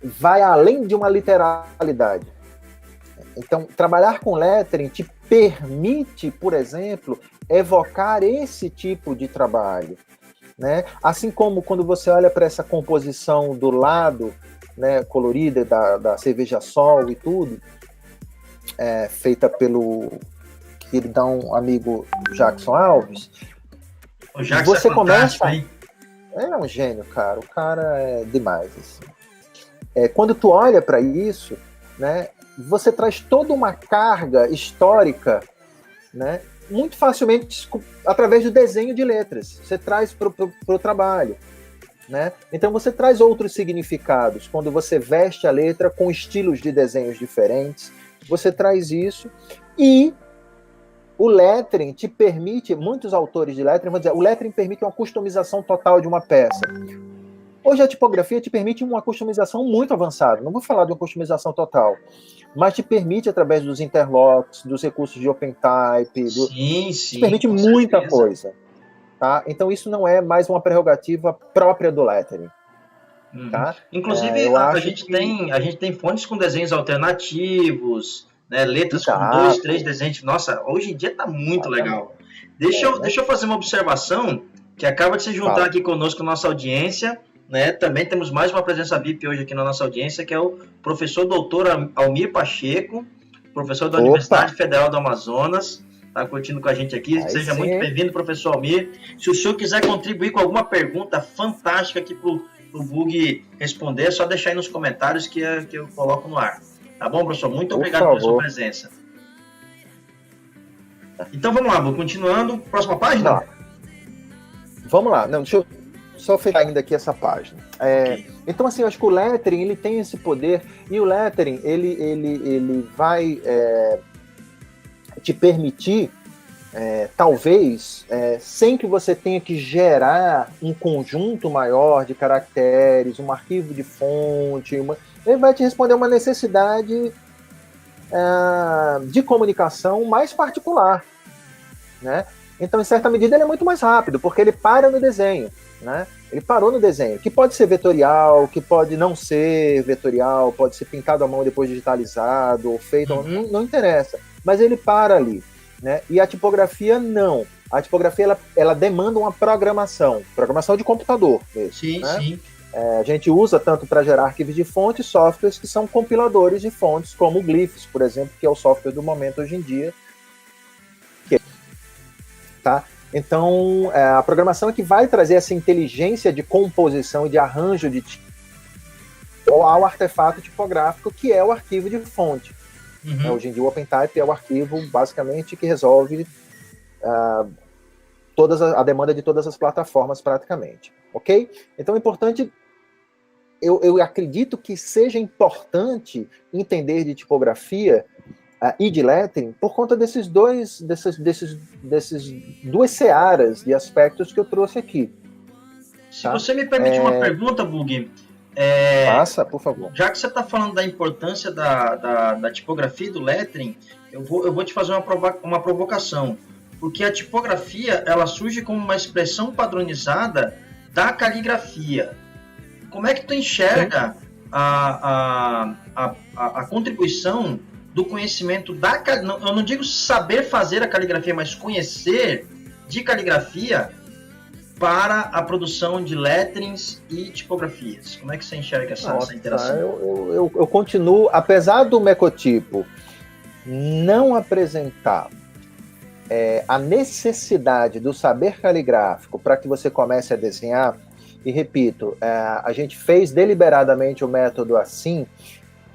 Vai além de uma literalidade. Então, trabalhar com lettering te permite, por exemplo, evocar esse tipo de trabalho, né? Assim como quando você olha para essa composição do lado, né, colorida da cerveja Sol e tudo, feita pelo queridão amigo Jackson Alves, o Jackson você começa... Hein? É um gênio, cara. O cara é demais. Assim. Quando tu olha para isso, né, você traz toda uma carga histórica, né, muito facilmente através do desenho de letras. Você traz para o trabalho. Né? Então você traz outros significados. Quando você veste a letra com estilos de desenhos diferentes, você traz isso. E o lettering te permite, muitos autores de lettering vão dizer, o lettering permite uma customização total de uma peça. Hoje a tipografia te permite uma customização muito avançada. Não vou falar de uma customização total, mas te permite, através dos interlocks, dos recursos de OpenType, te permite muita coisa. Tá? Então isso não é mais uma prerrogativa própria do lettering. Tá? Inclusive, a gente tem fontes com desenhos alternativos, né? Letras com 2, 3 desenhos. Nossa, hoje em dia tá muito legal. Deixa eu fazer uma observação que acaba de se juntar aqui conosco, nossa audiência. Né? Também temos mais uma presença VIP hoje aqui na nossa audiência, que é o professor doutor Almir Pacheco, professor da Universidade Federal do Amazonas. Está curtindo com a gente aqui. Seja muito bem-vindo, professor Almir. Se o senhor quiser contribuir com alguma pergunta fantástica aqui para o Bug responder, é só deixar aí nos comentários que eu coloco no ar. Tá bom, professor? Muito obrigado pela sua presença. Então vamos lá, Bug. Continuando. Próxima página? Não. Vamos lá. Não, deixa eu só fechar ainda aqui essa página. Então, assim, eu acho que o lettering ele tem esse poder, e o lettering ele vai te permitir, talvez, sem que você tenha que gerar um conjunto maior de caracteres, um arquivo de fonte, ele vai te responder uma necessidade de comunicação mais particular, né? Então, em certa medida, ele é muito mais rápido, porque ele para no desenho, né? Ele parou no desenho, que pode ser vetorial, que pode não ser vetorial, pode ser pintado à mão e depois digitalizado, ou feito, não interessa, mas ele para ali, né? E a tipografia não. A tipografia ela demanda uma programação de computador mesmo. Sim, né? Sim. A gente usa tanto para gerar arquivos de fontes, softwares que são compiladores de fontes, como o Glyphs, por exemplo, que é o software do momento hoje em dia. Tá? Então, a programação é que vai trazer essa inteligência de composição e de arranjo ao artefato tipográfico, que é o arquivo de fonte. Hoje em dia, o OpenType é o arquivo, basicamente, que resolve a demanda de todas as plataformas, praticamente. Ok? Então, é importante... Eu acredito que seja importante entender de tipografia e de lettering por conta dessas duas searas de aspectos que eu trouxe aqui. Se você me permite uma pergunta, Bug. Passa, por favor. Já que você está falando da importância da tipografia e do lettering, eu vou te fazer uma provocação. Porque a tipografia ela surge como uma expressão padronizada da caligrafia. Como é que tu enxerga a contribuição do conhecimento eu não digo saber fazer a caligrafia, mas conhecer de caligrafia para a produção de letterings e tipografias? Como é que você enxerga essa interação? Eu continuo, apesar do mecotipo não apresentar a necessidade do saber caligráfico para que você comece a desenhar, e repito, a gente fez deliberadamente o método assim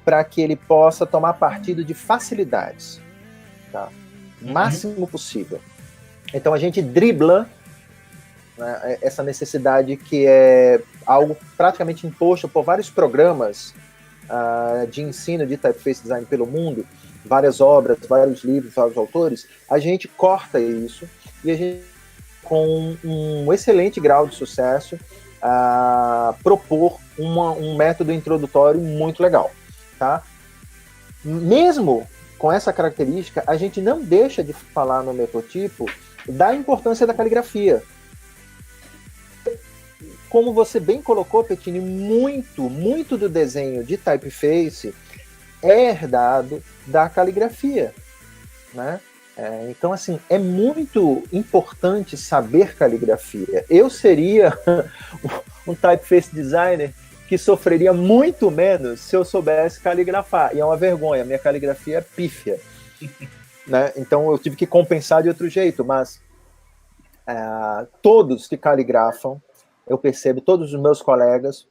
para que ele possa tomar partido de facilidades, tá? O máximo possível. Então a gente dribla, né, essa necessidade que é algo praticamente imposto por vários programas de ensino de typeface design pelo mundo, várias obras, vários livros, vários autores. A gente corta isso e a gente, com um excelente grau de sucesso, propor um método introdutório muito legal, tá? Mesmo com essa característica, a gente não deixa de falar no mecotipo da importância da caligrafia. Como você bem colocou, Pettini, muito do desenho de typeface é herdado da caligrafia, né? Então, assim, é muito importante saber caligrafia. Eu seria um typeface designer que sofreria muito menos se eu soubesse caligrafar. E é uma vergonha, minha caligrafia é pífia. Né? Então, eu tive que compensar de outro jeito, mas todos que caligrafam, eu percebo, todos os meus colegas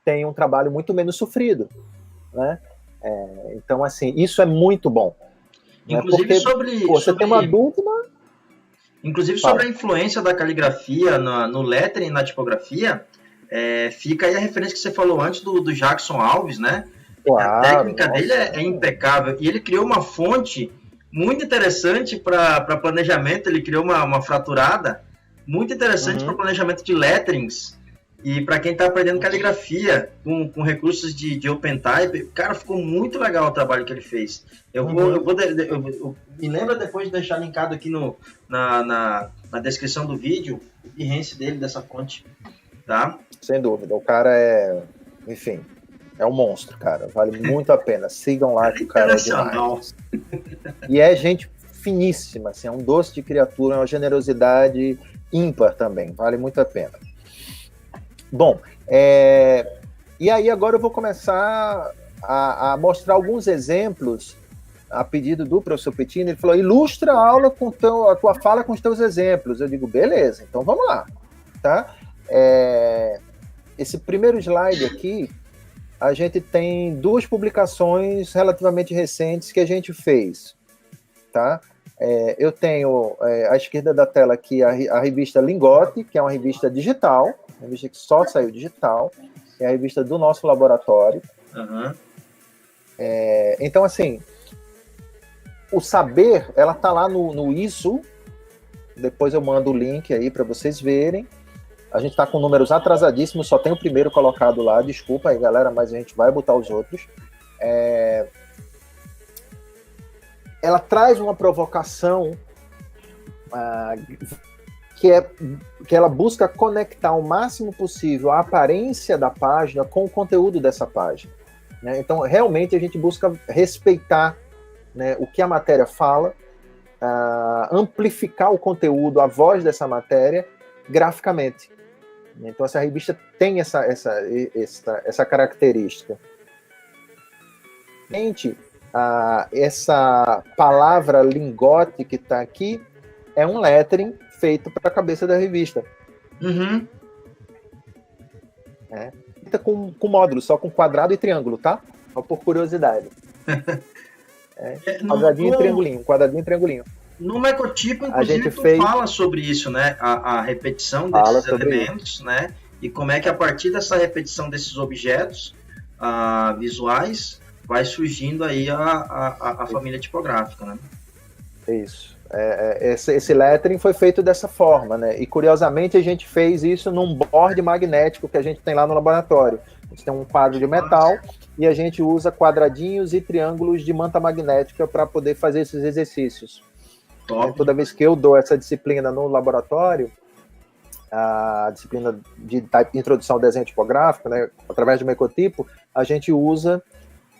têm um trabalho muito menos sofrido, né? Então, assim, isso é muito bom. Inclusive, porque, você tem uma dúvida... Inclusive, sobre a influência da caligrafia no lettering e na tipografia, fica aí a referência que você falou antes do Jackson Alves, né? Claro, a técnica dele é impecável. E ele criou uma fonte muito interessante para planejamento. Ele criou uma fraturada muito interessante para planejamento de letterings. E para quem está aprendendo caligrafia com recursos de OpenType, cara, ficou muito legal o trabalho que ele fez. Eu me lembro depois de deixar linkado aqui na descrição do vídeo o Behance dele, dessa fonte, tá? Sem dúvida, o cara enfim, é um monstro, cara, vale muito a pena. Sigam lá que o cara é demais. E é gente finíssima, assim, é um doce de criatura, é uma generosidade ímpar também, vale muito a pena. Bom, e aí agora eu vou começar a mostrar alguns exemplos a pedido do professor Pettini. Ele falou, ilustra a aula a tua fala com os teus exemplos. Eu digo, beleza, então vamos lá. Tá? Esse primeiro slide aqui, a gente tem duas publicações relativamente recentes que a gente fez. Tá? Eu tenho à esquerda da tela aqui a revista Lingote, que é uma revista digital, uma revista que só saiu digital, é a revista do nosso laboratório. Então, assim, o saber, ela tá lá no ISO, depois eu mando o link aí para vocês verem. A gente tá com números atrasadíssimos, só tem o primeiro colocado lá, desculpa aí, galera, mas a gente vai botar os outros. Ela traz uma provocação que ela busca conectar o máximo possível a aparência da página com o conteúdo dessa página. Né? Então, realmente, a gente busca respeitar, né, o que a matéria fala, amplificar o conteúdo, a voz dessa matéria, graficamente. Então, essa revista tem essa característica. Gente, essa palavra lingote que está aqui é um lettering feito para a cabeça da revista. Com módulo, só com quadrado e triângulo, tá? Só por curiosidade. Quadradinho e triangulinho, quadradinho e triangulinho. No mecotipo, inclusive, fala sobre isso, né? A repetição desses elementos, né? E como é que a partir dessa repetição desses objetos visuais vai surgindo aí a família tipográfica, né? Isso. Esse lettering foi feito dessa forma, né? E curiosamente a gente fez isso num board magnético que a gente tem lá no laboratório. A gente tem um quadro de metal e a gente usa quadradinhos e triângulos de manta magnética para poder fazer esses exercícios. Toda vez que eu dou essa disciplina no laboratório, a disciplina de introdução ao desenho tipográfico, né, através do mecotipo, a gente usa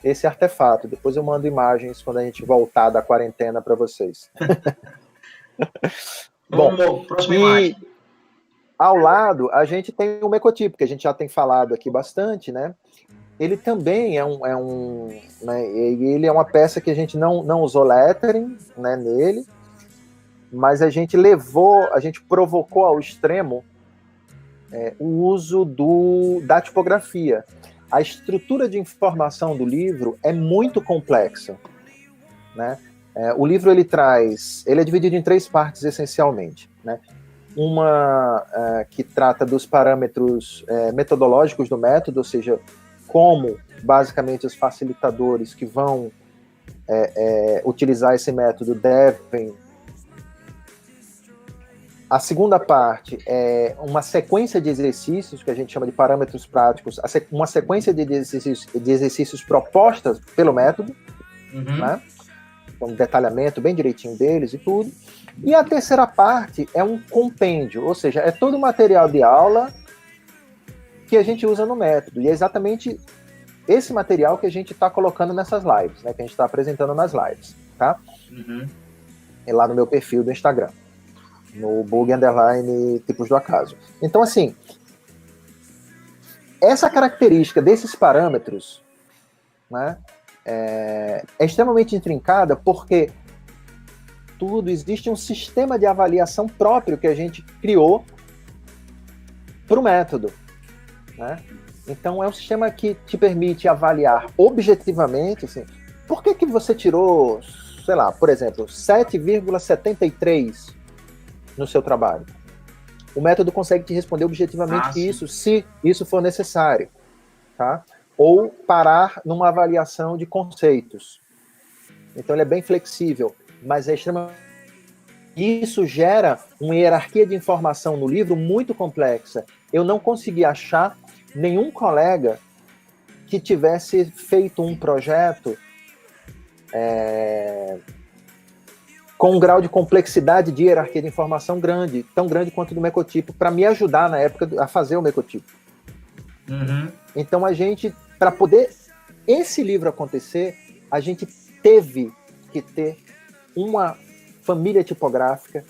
esse artefato. Depois eu mando imagens quando a gente voltar da quarentena para vocês. Bom, próxima imagem. Ao lado, a gente tem o mecotipo, que a gente já tem falado aqui bastante, né? Ele também né, ele é uma peça que a gente não usou lettering, né, nele, mas a gente provocou ao extremo o uso da tipografia. A estrutura de informação do livro é muito complexa, né? O livro ele é dividido em 3 partes essencialmente, né? Uma que trata dos parâmetros metodológicos do método, ou seja, como basicamente os facilitadores que vão utilizar esse método devem. A segunda parte é uma sequência de exercícios, que a gente chama de parâmetros práticos, uma sequência de exercícios propostas pelo método, né? Com um detalhamento bem direitinho deles e tudo. E a terceira parte é um compêndio, ou seja, é todo o material de aula que a gente usa no método. E é exatamente esse material que a gente está colocando nessas lives, né? Que a gente está apresentando nas lives, tá? É lá no meu perfil do Instagram, no bug_tipos do acaso. Então, assim, essa característica desses parâmetros, né, é extremamente intrincada porque existe um sistema de avaliação próprio que a gente criou para o método, né? Então, é um sistema que te permite avaliar objetivamente, assim, por que você tirou, sei lá, por exemplo, 7,73 no seu trabalho. O método consegue te responder objetivamente isso, se isso for necessário, tá? Ou parar numa avaliação de conceitos. Então, ele é bem flexível, mas é extremamente... Isso gera uma hierarquia de informação no livro muito complexa. Eu não consegui achar nenhum colega que tivesse feito um projeto com um grau de complexidade de hierarquia de informação grande, tão grande quanto o do Mecotipo, para me ajudar na época a fazer o Mecotipo. Então, a gente, para poder esse livro acontecer, a gente teve que ter uma família tipográfica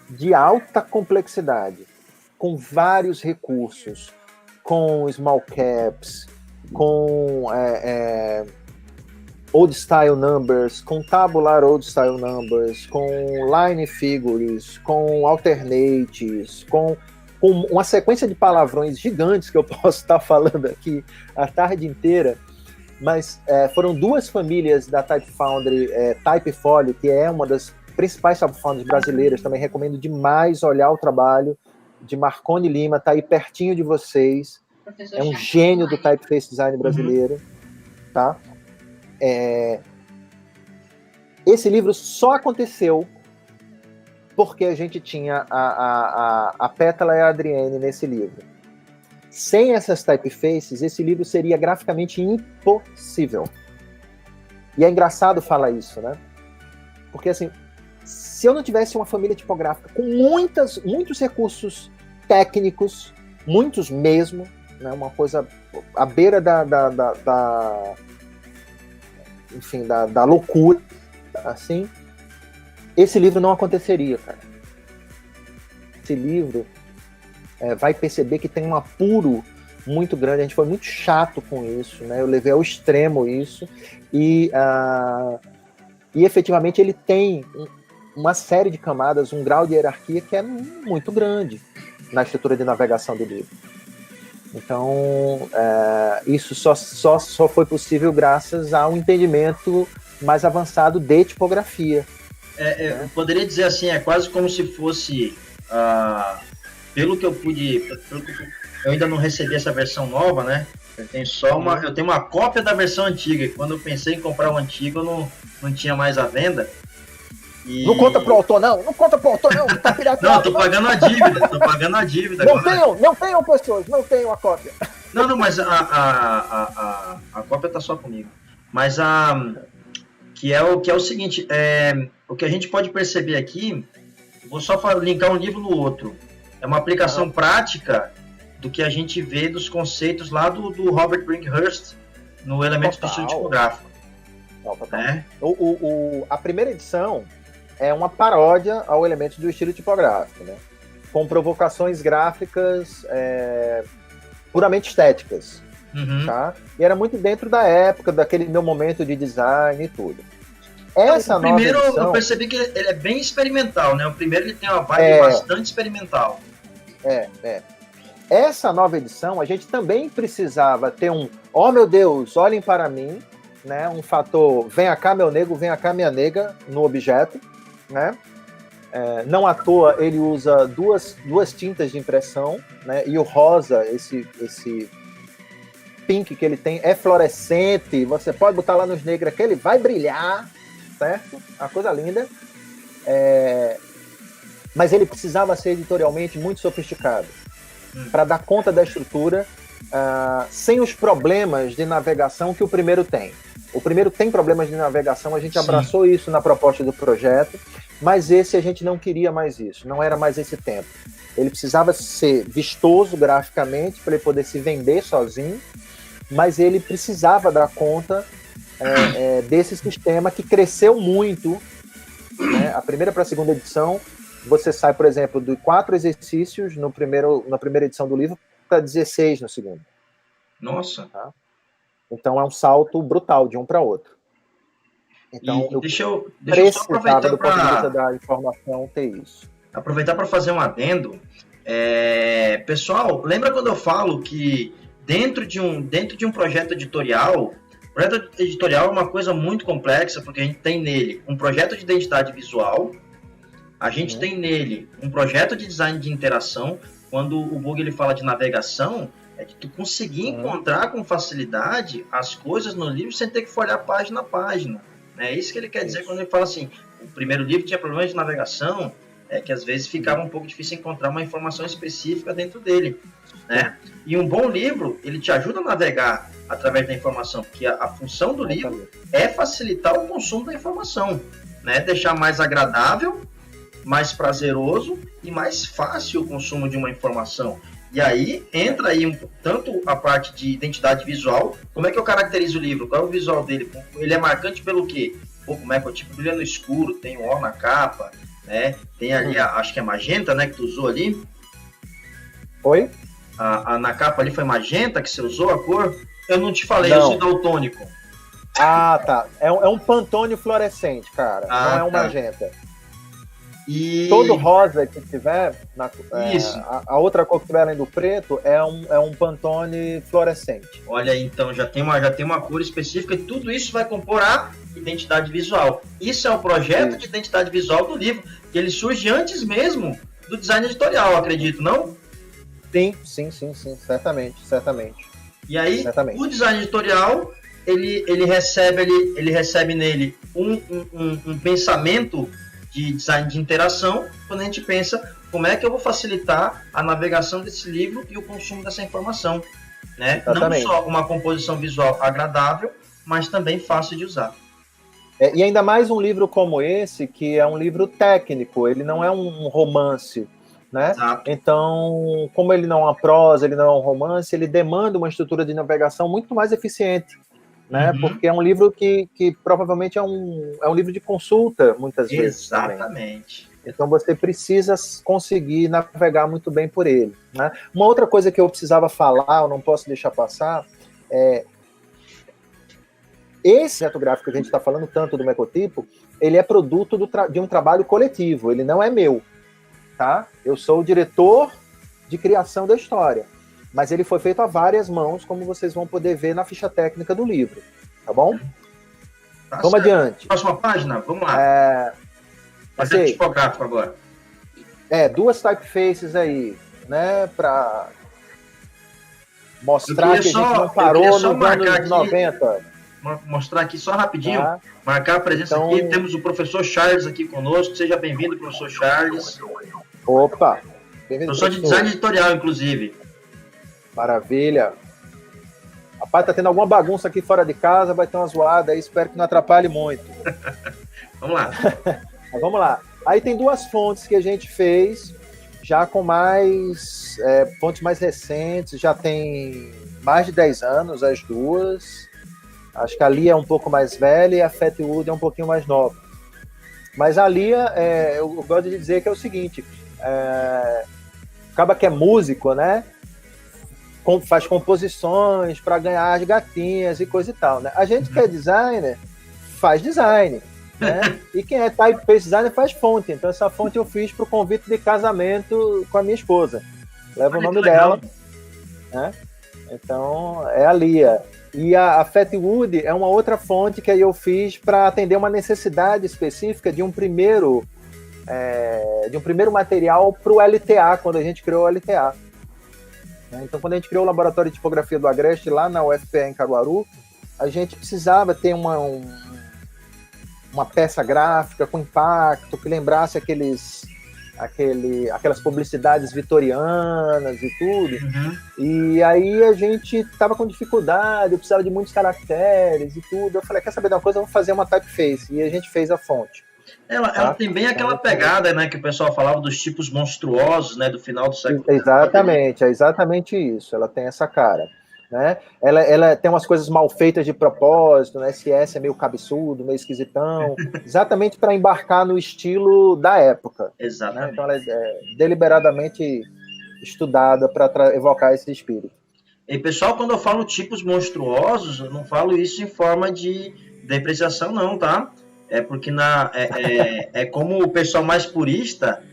de alta complexidade, com vários recursos, com small caps, com old style numbers, com tabular old style numbers, com line figures, com alternates, com uma sequência de palavrões gigantes que eu posso estar falando aqui a tarde inteira, mas foram 2 famílias da Type Foundry, Typefolio, que é uma das principais Type Foundries brasileiras, também recomendo demais olhar o trabalho de Marconi Lima, tá aí pertinho de vocês, Professor é um gênio do typeface design brasileiro, tá? Esse livro só aconteceu porque a gente tinha a Pétala e a Adrienne nesse livro. Sem essas typefaces, esse livro seria graficamente impossível. E é engraçado falar isso, né? Porque, assim, se eu não tivesse uma família tipográfica com muitos recursos técnicos, muitos mesmo, né? Uma coisa à beira enfim, da loucura, assim, esse livro não aconteceria, cara. Esse livro vai perceber que tem um apuro muito grande, a gente foi muito chato com isso, né? Eu levei ao extremo isso, e efetivamente ele tem uma série de camadas, um grau de hierarquia que é muito grande na estrutura de navegação do livro. Então, isso só foi possível graças ao entendimento mais avançado de tipografia. Eu poderia dizer assim, é quase como se fosse, pelo que eu pude, eu ainda não recebi essa versão nova, né? Eu tenho uma cópia da versão antiga, e quando eu pensei em comprar o antigo, eu não tinha mais à venda. E... Não conta pro autor, não, tá pirateado. Não, tô pagando a dívida. Não tenham pessoas, não tenham a cópia. Não, mas a cópia tá só comigo. Mas que é o seguinte, o que a gente pode perceber aqui, vou só linkar um livro no outro. É uma aplicação prática do que a gente vê dos conceitos lá do Robert Brinkhurst no Elementos do Estilo Tipográfico. A primeira edição é uma paródia ao Elementos do Estilo Tipográfico, né? Com provocações gráficas puramente estéticas. Tá? E era muito dentro da época, daquele meu momento de design e tudo. Essa O primeiro, nova eu edição... percebi que ele é bem experimental, né? O primeiro ele tem uma vibe bastante experimental. Essa nova edição, a gente também precisava ter oh meu Deus, olhem para mim, né? Um fator, venha cá meu nego, venha cá minha nega, no objeto, né? Não à toa ele usa duas tintas de impressão, né? E o rosa, esse pink que ele tem, é fluorescente, você pode botar lá nos negros que ele vai brilhar, certo? Uma coisa linda. Mas ele precisava ser editorialmente muito sofisticado para dar conta da estrutura sem os problemas de navegação que o primeiro tem. O primeiro tem problemas de navegação, a gente abraçou isso na proposta do projeto, mas esse a gente não queria mais isso, não era mais esse tempo. Ele precisava ser vistoso graficamente para ele poder se vender sozinho, mas ele precisava dar conta desse sistema que cresceu muito, né? A primeira para a segunda edição, você sai, por exemplo, de 4 exercícios na primeira edição do livro para 16 no segundo. Nossa! Tá? Então é um salto brutal de um para outro. Então deixa eu só precisava, aproveitar do ponto de vista da informação, ter isso. Aproveitar para fazer um adendo. Pessoal, lembra quando eu falo que dentro de um projeto editorial, o projeto editorial é uma coisa muito complexa, porque a gente tem nele um projeto de identidade visual, a gente tem nele um projeto de design de interação. Quando o Bug ele fala de navegação, é de tu conseguir encontrar com facilidade as coisas no livro sem ter que folhear página a página. É isso que ele quer dizer quando ele fala assim, o primeiro livro tinha problemas de navegação, que às vezes ficava um pouco difícil encontrar uma informação específica dentro dele, né? E um bom livro, ele te ajuda a navegar através da informação, porque a função do livro é facilitar o consumo da informação, né? Deixar mais agradável, mais prazeroso e mais fácil o consumo de uma informação. E aí entra aí tanto a parte de identidade visual, como é que eu caracterizo o livro, qual é o visual dele, ele é marcante pelo quê? Como é que o tipo brilha no escuro, tem um O na capa, né? Tem ali, acho que é magenta, né, que tu usou ali. Oi? Na capa ali foi magenta que você usou a cor? Eu não te falei, eu sou daltônico. Ah, tá. É um Pantone fluorescente, cara. Não é um magenta. E... todo rosa que tiver, a outra cor que tiver além do preto, é um Pantone fluorescente. Olha, então já tem uma cor específica e tudo isso vai compor a identidade visual. Isso é o projeto de identidade visual do livro, que ele surge antes mesmo do design editorial, acredito, não? Sim, certamente. E aí, o design editorial, ele recebe nele um pensamento de design de interação, quando a gente pensa como é que eu vou facilitar a navegação desse livro e o consumo dessa informação, né? Não só uma composição visual agradável, mas também fácil de usar. E ainda mais um livro como esse, que é um livro técnico, ele não é um romance, né? Exato. Então, como ele não é uma prosa, ele não é um romance, ele demanda uma estrutura de navegação muito mais eficiente, né? Porque é um livro que provavelmente é um livro de consulta, muitas vezes. Exatamente. Também. Então você precisa conseguir navegar muito bem por ele, né? Uma outra coisa que eu precisava falar, eu não posso deixar passar, esse reto gráfico que a gente está falando tanto do Mecotipo, ele é produto de um trabalho coletivo, ele não é meu, tá? Eu sou o diretor de criação da história, mas ele foi feito a várias mãos, como vocês vão poder ver na ficha técnica do livro, tá bom? Vamos adiante. Próxima página, vamos lá. Fazer tipográfico agora. 2 typefaces aí, né, para mostrar que a gente não parou nos anos 90. Mostrar aqui só rapidinho, marcar a presença aqui. Temos o professor Charles aqui conosco. Seja bem-vindo, professor Charles. Opa! Professor de design editorial, inclusive. Maravilha. Rapaz, tá tendo alguma bagunça aqui fora de casa, vai ter uma zoada aí, espero que não atrapalhe muito. Vamos lá. Vamos lá. Aí tem 2 fontes que a gente fez, já com fontes mais recentes, já tem mais de 10 anos as duas. Acho que a Lia é um pouco mais velha e a Fatwood é um pouquinho mais nova. Mas a Lia, eu gosto de dizer que é o seguinte, acaba que é músico, né? Faz composições para ganhar as gatinhas e coisa e tal, né? A gente que é designer, faz design. né? E quem é typeface designer faz fonte. Então essa fonte eu fiz para o convite de casamento com a minha esposa. Leva o nome dela, né? Então é a Lia. E a Fatwood é uma outra fonte que aí eu fiz para atender uma necessidade específica de um primeiro material para o LTA, quando a gente criou o LTA. Então, quando a gente criou o Laboratório de Tipografia do Agreste, lá na UFPE em Caruaru, a gente precisava ter uma peça gráfica com impacto, que lembrasse aquelas publicidades vitorianas e tudo. Uhum. E aí a gente estava com dificuldade, eu precisava de muitos caracteres e tudo. Eu falei, quer saber de uma coisa? Vamos fazer uma typeface. E a gente fez a fonte. Ela tem bem aquela pegada, né, que o pessoal falava dos tipos monstruosos, né, do final do século XIX. Exatamente, é exatamente isso. Ela tem essa cara, né? Ela tem umas coisas mal feitas de propósito, né? SS é meio cabeçudo, meio esquisitão, exatamente para embarcar no estilo da época. Exatamente. Né? Então ela é deliberadamente estudada para evocar esse espírito. E pessoal, quando eu falo tipos monstruosos, eu não falo isso em forma de depreciação, não, tá? É porque é como o pessoal mais purista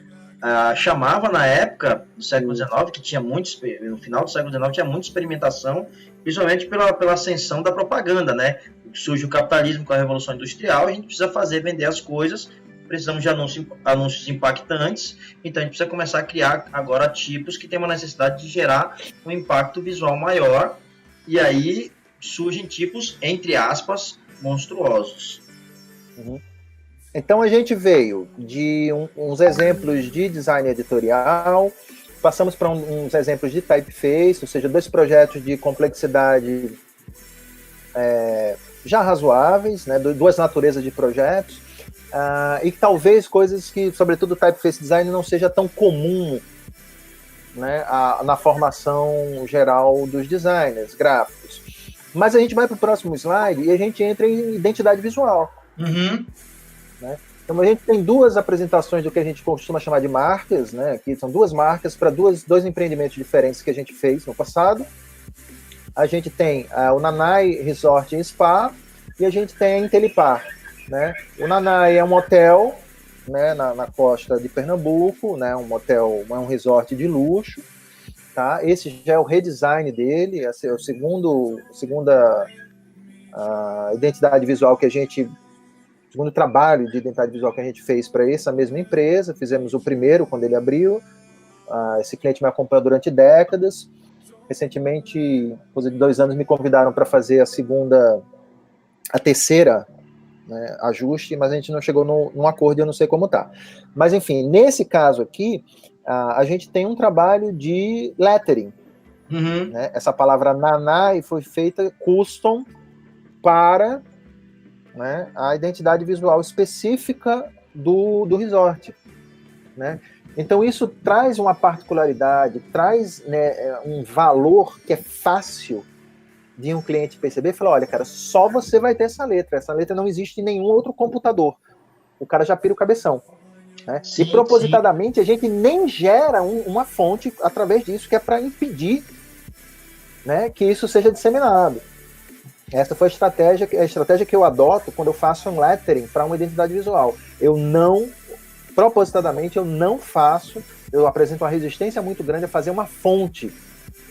chamava na época do século XIX, que tinha no final do século XIX tinha muita experimentação, principalmente pela ascensão da propaganda, né? Surge o capitalismo com a Revolução Industrial, a gente precisa vender as coisas, precisamos de anúncios impactantes, então a gente precisa começar a criar agora tipos que têm uma necessidade de gerar um impacto visual maior, e aí surgem tipos, entre aspas, monstruosos. Então a gente veio de uns exemplos de design editorial, passamos para uns exemplos de typeface, ou seja, 2 projetos de complexidade já razoáveis, né, 2 naturezas de projetos, e talvez coisas que, sobretudo, o typeface design não seja tão comum, né, na formação geral dos designers gráficos. Mas a gente vai para o próximo slide e a gente entra em identidade visual. Uhum. Né? Então a gente tem 2 apresentações do que a gente costuma chamar de marcas, né? Aqui são 2 marcas para dois empreendimentos diferentes que a gente fez no passado. A gente tem o Nanai Resort e Spa e a gente tem a Intelipar. Né? O Nanai é um hotel, né, na costa de Pernambuco, né, um resort de luxo. Tá? Esse já é o redesign dele, essa é a segunda identidade visual que a gente... segundo trabalho de identidade visual que a gente fez para essa mesma empresa. Fizemos o primeiro quando ele abriu. Esse cliente me acompanhou durante décadas. Recentemente, coisa de 2 anos, me convidaram para fazer a terceira, né, ajuste, mas a gente não chegou num acordo e eu não sei como tá. Mas, enfim, nesse caso aqui, a gente tem um trabalho de lettering. Uhum. Né? Essa palavra Nanai foi feita custom para... né, a identidade visual específica do resort. Né? Então isso traz uma particularidade, traz, né, um valor que é fácil de um cliente perceber e falar, olha, cara, só você vai ter essa letra não existe em nenhum outro computador. O cara já pira o cabeção. Né? Sim, e propositadamente a gente nem gera uma fonte através disso, que é para impedir, né, que isso seja disseminado. Essa foi a estratégia que eu adoto quando eu faço um lettering para uma identidade visual. Propositadamente, eu apresento uma resistência muito grande a fazer uma fonte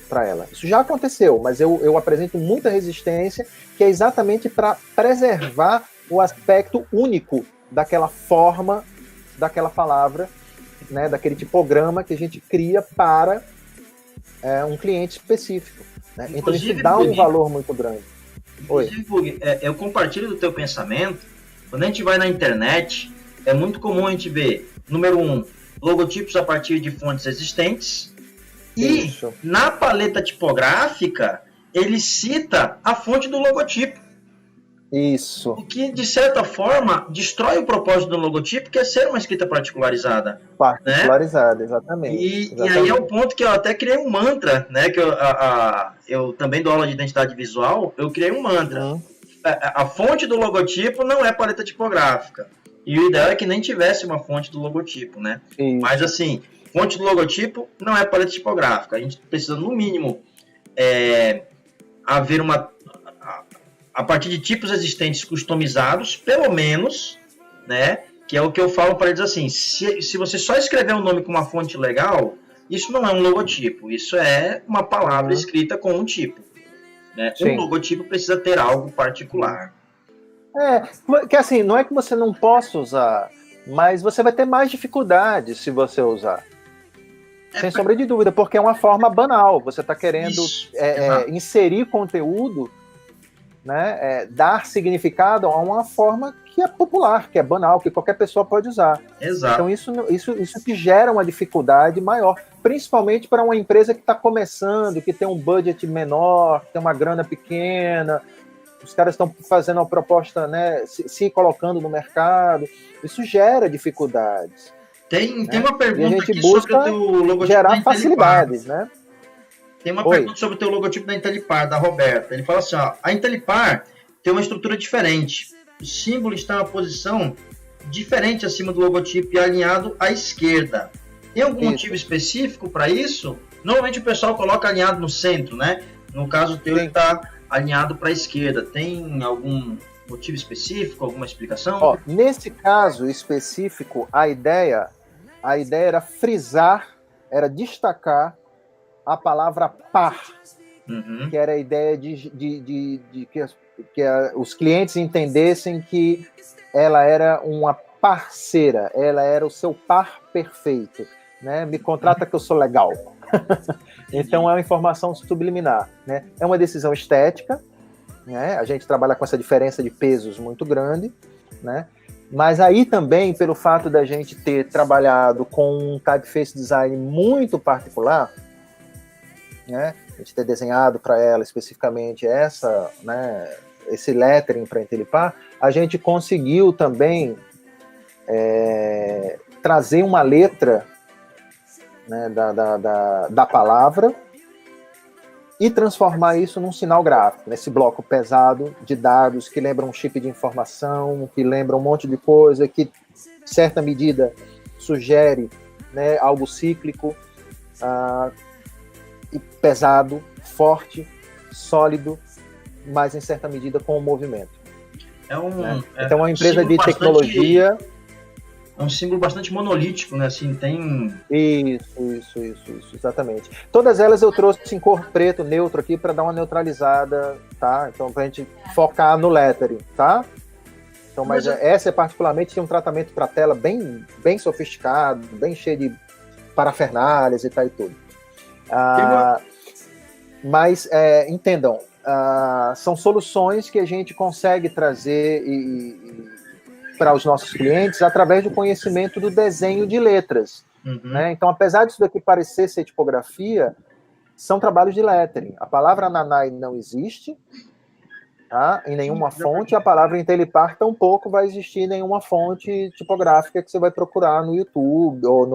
para ela. Isso já aconteceu, mas eu apresento muita resistência, que é exatamente para preservar o aspecto único daquela forma, daquela palavra, né, daquele tipograma que a gente cria para um cliente específico. Né? Então isso dá um valor muito grande. Inclusive, eu compartilho do teu pensamento. Quando a gente vai na internet, é muito comum a gente ver, número 1, logotipos a partir de fontes existentes. Isso. E na paleta tipográfica, ele cita a fonte do logotipo. Isso. O que, de certa forma, destrói o propósito do logotipo, que é ser uma escrita particularizada. Particularizada, né? Exatamente. E aí é o ponto que eu até criei um mantra, né? Que eu também dou aula de identidade visual, eu criei um mantra. A fonte do logotipo não é paleta tipográfica. E o ideal é que nem tivesse uma fonte do logotipo, né? Isso. Mas assim, fonte do logotipo não é paleta tipográfica. A gente precisa, no mínimo, haver a partir de tipos existentes customizados, pelo menos, né? Que é o que eu falo para eles assim, se você só escrever um nome com uma fonte legal, isso não é um logotipo, isso é uma palavra escrita com um tipo. Né? Um logotipo precisa ter algo particular. Que assim, não é que você não possa usar, mas você vai ter mais dificuldade se você usar. Sem sombra de dúvida, porque é uma forma banal. Você está querendo inserir conteúdo, né, dar significado a uma forma que é popular, que é banal, que qualquer pessoa pode usar. Exato. Então isso que gera uma dificuldade maior, principalmente para uma empresa que está começando, que tem um budget menor, que tem uma grana pequena, os caras estão fazendo uma proposta, né, se colocando no mercado, isso gera dificuldades. Tem uma pergunta e a gente aqui busca sobre o teu logotipo gerar facilidades, né? Tem uma pergunta sobre o teu logotipo da Intelipar, da Roberta. Ele fala assim, ó, a Intelipar tem uma estrutura diferente. O símbolo está em uma posição diferente acima do logotipo e alinhado à esquerda. Tem algum motivo específico para isso? Normalmente o pessoal coloca alinhado no centro, né? No caso teu, ele está alinhado para a esquerda. Tem algum motivo específico, alguma explicação? Ó, nesse caso específico, a ideia era frisar, era destacar a palavra par, que era a ideia de que os clientes entendessem que ela era uma parceira, ela era o seu par perfeito, né? Me contrata que eu sou legal. Então é uma informação subliminar, né? É uma decisão estética, né? A gente trabalha com essa diferença de pesos muito grande, né? Mas aí também, pelo fato da gente ter trabalhado com um typeface design muito particular, né? A gente ter desenhado para ela especificamente esse lettering para Intelipar, a gente conseguiu também trazer uma letra, né, da palavra e transformar isso num sinal gráfico, nesse bloco pesado de dados que lembra um chip de informação, que lembra um monte de coisa, que, em certa medida, sugere, né, algo cíclico, e pesado, forte, sólido, mas, em certa medida, com o movimento. Então, é uma empresa de tecnologia... É um símbolo bastante monolítico, né? Assim, tem... Isso, exatamente. Todas elas eu trouxe em cor preto, neutro aqui, para dar uma neutralizada, tá? Então, pra gente focar no lettering, tá? Então, mas essa particularmente tem um tratamento para tela bem, bem sofisticado, bem cheio de parafernálias e tal e tudo. Mas, entendam, são soluções que a gente consegue trazer para os nossos clientes através do conhecimento do desenho de letras. Né? Então, apesar disso daqui parecer ser tipografia, são trabalhos de lettering. A palavra Nanai não existe, tá? Em nenhuma fonte, a palavra Intelipar tampouco vai existir em nenhuma fonte tipográfica que você vai procurar no YouTube, ou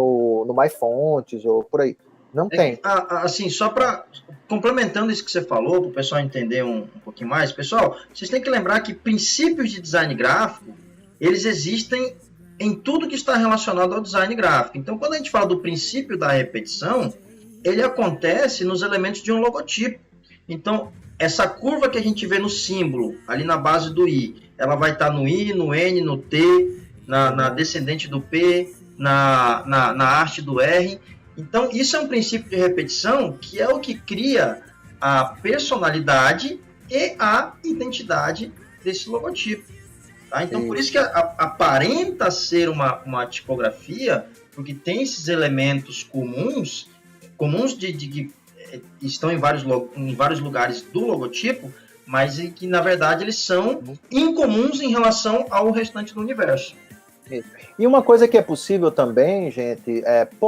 no MyFonts, ou por aí. Não tem. Assim, só para complementando isso que você falou, para o pessoal entender um pouquinho mais, pessoal, vocês têm que lembrar que princípios de design gráfico, eles existem em tudo que está relacionado ao design gráfico. Então, quando a gente fala do princípio da repetição, ele acontece nos elementos de um logotipo. Então, essa curva que a gente vê no símbolo, ali na base do I, ela vai estar no I, no N, no T, na descendente do P, na haste do R. Então, isso é um princípio de repetição que é o que cria a personalidade e a identidade desse logotipo. Tá? Então, por isso que aparenta ser uma tipografia, porque tem esses elementos comuns que estão em vários lugares do logotipo, mas que, na verdade, eles são incomuns em relação ao restante do universo. E uma coisa que é possível também, gente,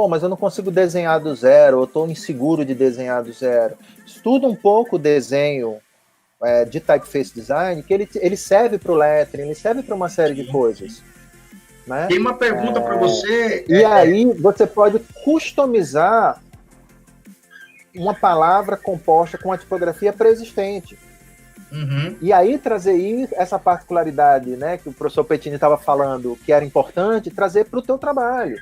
mas eu não consigo desenhar do zero, eu estou inseguro de desenhar do zero. Estuda um pouco o desenho de typeface design, que ele serve para o lettering, ele serve para uma série de coisas. Né? Tem uma pergunta para você. E aí você pode customizar uma palavra composta com a tipografia pré-existente. E aí trazer essa particularidade, né, que o professor Pettini estava falando, que era importante, trazer para o teu trabalho.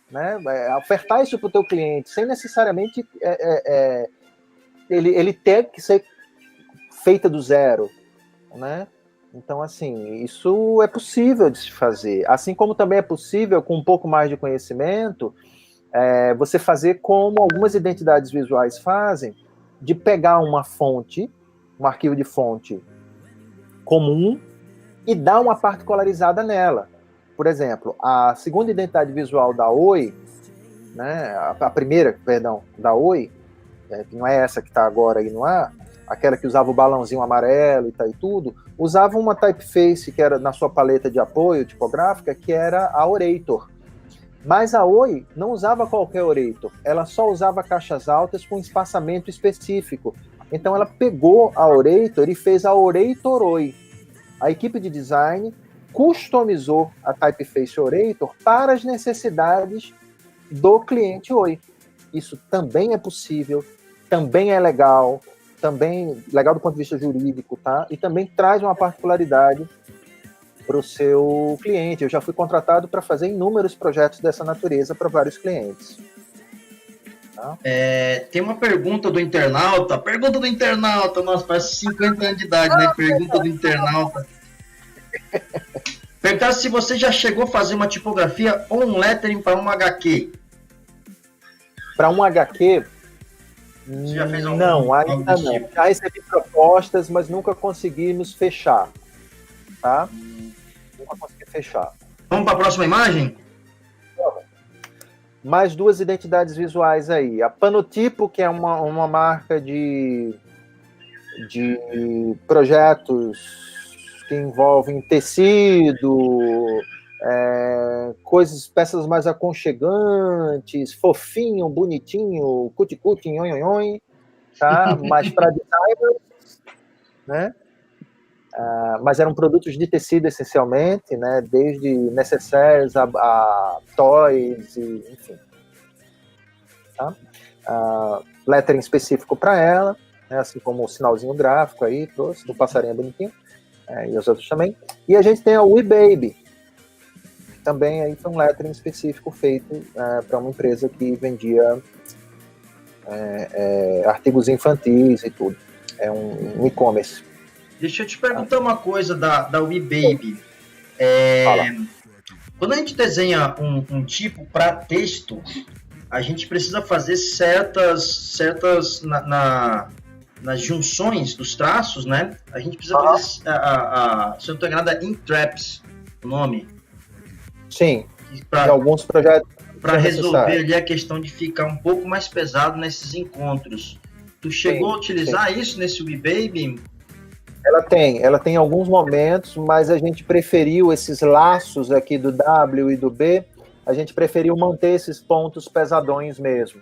Né? Ofertar isso para o teu cliente, sem necessariamente ele ter que ser feita do zero, né? Então, assim, isso é possível de se fazer. Assim como também é possível, com um pouco mais de conhecimento, você fazer como algumas identidades visuais fazem, de pegar uma fonte, um arquivo de fonte comum, e dar uma particularizada nela. Por exemplo, a segunda identidade visual da Oi, né, a primeira, perdão, da Oi, que não é essa que está agora aí no ar, aquela que usava o balãozinho amarelo e tal e tudo, usava uma typeface que era na sua paleta de apoio tipográfica, que era a Orator. Mas a Oi não usava qualquer Orator, ela só usava caixas altas com espaçamento específico. Então ela pegou a Orator e fez a Orator Oi. A equipe de design customizou a typeface Orator para as necessidades do cliente Oi. Isso também é possível, também é legal, também legal do ponto de vista jurídico, tá? E também traz uma particularidade para o seu cliente. Eu já fui contratado para fazer inúmeros projetos dessa natureza para vários clientes. Tá? Tem uma pergunta do internauta. Nossa, parece 50 anos de idade, né? Pergunta do internauta. Perguntar se você já chegou a fazer uma tipografia ou um lettering para um HQ. Para um HQ, você já fez não, ainda não. Tipo? Já recebi propostas, mas nunca consegui nos fechar. Tá? Nunca consegui fechar. Vamos para a próxima imagem? Mais duas identidades visuais aí. A Panotipo, que é uma marca de projetos que envolvem tecido, peças mais aconchegantes, fofinho, bonitinho, cuti-cuti, nhonhonhon, tá? Mas para designers, né? Mas eram produtos de tecido essencialmente, né? Desde necessaires a toys, enfim. Tá? Lettering específico para ela, né? Assim como o sinalzinho gráfico aí, trouxe, do passarinho bonitinho, e os outros também. E a gente tem a We Baby, também aí foi um lettering específico feito para uma empresa que vendia artigos infantis e tudo. É um e-commerce. Deixa eu te perguntar uma coisa da We Baby. Quando a gente desenha um tipo para texto, a gente precisa fazer certas nas junções dos traços, né? A gente precisa fazer, se eu não estou enganado, intraps, o nome. Sim, para alguns projetos. Para resolver ali a questão de ficar um pouco mais pesado nesses encontros. Tu chegou a utilizar isso nesse We Baby? Ela tem alguns momentos, mas a gente preferiu esses laços aqui do W e do B, a gente preferiu manter esses pontos pesadões mesmo,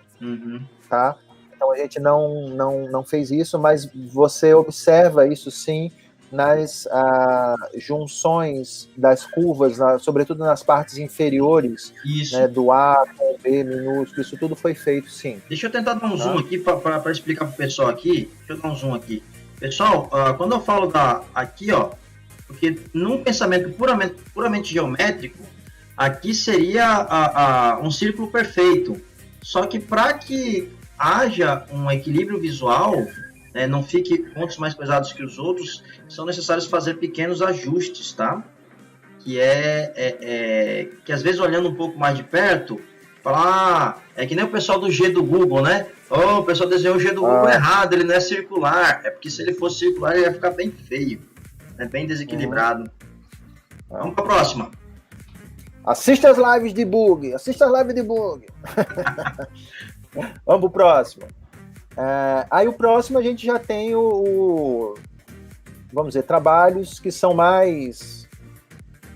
tá? Então a gente não fez isso, mas você observa isso sim nas junções das curvas, sobretudo nas partes inferiores, né, do A com o B minúsculo, isso tudo foi feito sim. Deixa eu tentar dar um zoom aqui para explicar para o pessoal aqui. Deixa eu dar um zoom aqui. Pessoal, quando eu falo aqui, ó, porque num pensamento puramente geométrico, aqui seria um círculo perfeito. Só que para que haja um equilíbrio visual, né, não fique pontos mais pesados que os outros, são necessários fazer pequenos ajustes, tá? Que que às vezes olhando um pouco mais de perto, falar, é que nem o pessoal do G do Google, né? O pessoal desenhou o G do Google errado, ele não é circular. É porque se ele fosse circular, ele ia ficar bem feio, né? Bem desequilibrado. Vamos para a próxima. Assista as lives de bug. Vamos pro próximo. Aí o próximo a gente já tem vamos dizer, trabalhos que são mais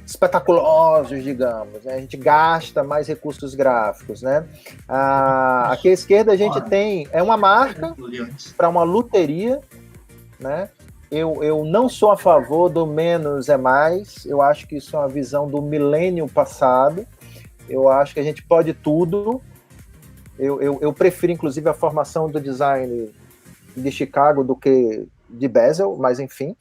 espetaculosos, digamos, né? A gente gasta mais recursos gráficos, né? Aqui à esquerda a gente tem uma marca para uma luteria, né? Eu não sou a favor do menos é mais, eu acho que isso é uma visão do milênio passado, eu acho que a gente pode tudo, eu prefiro inclusive a formação do design de Chicago do que de Basel, mas enfim,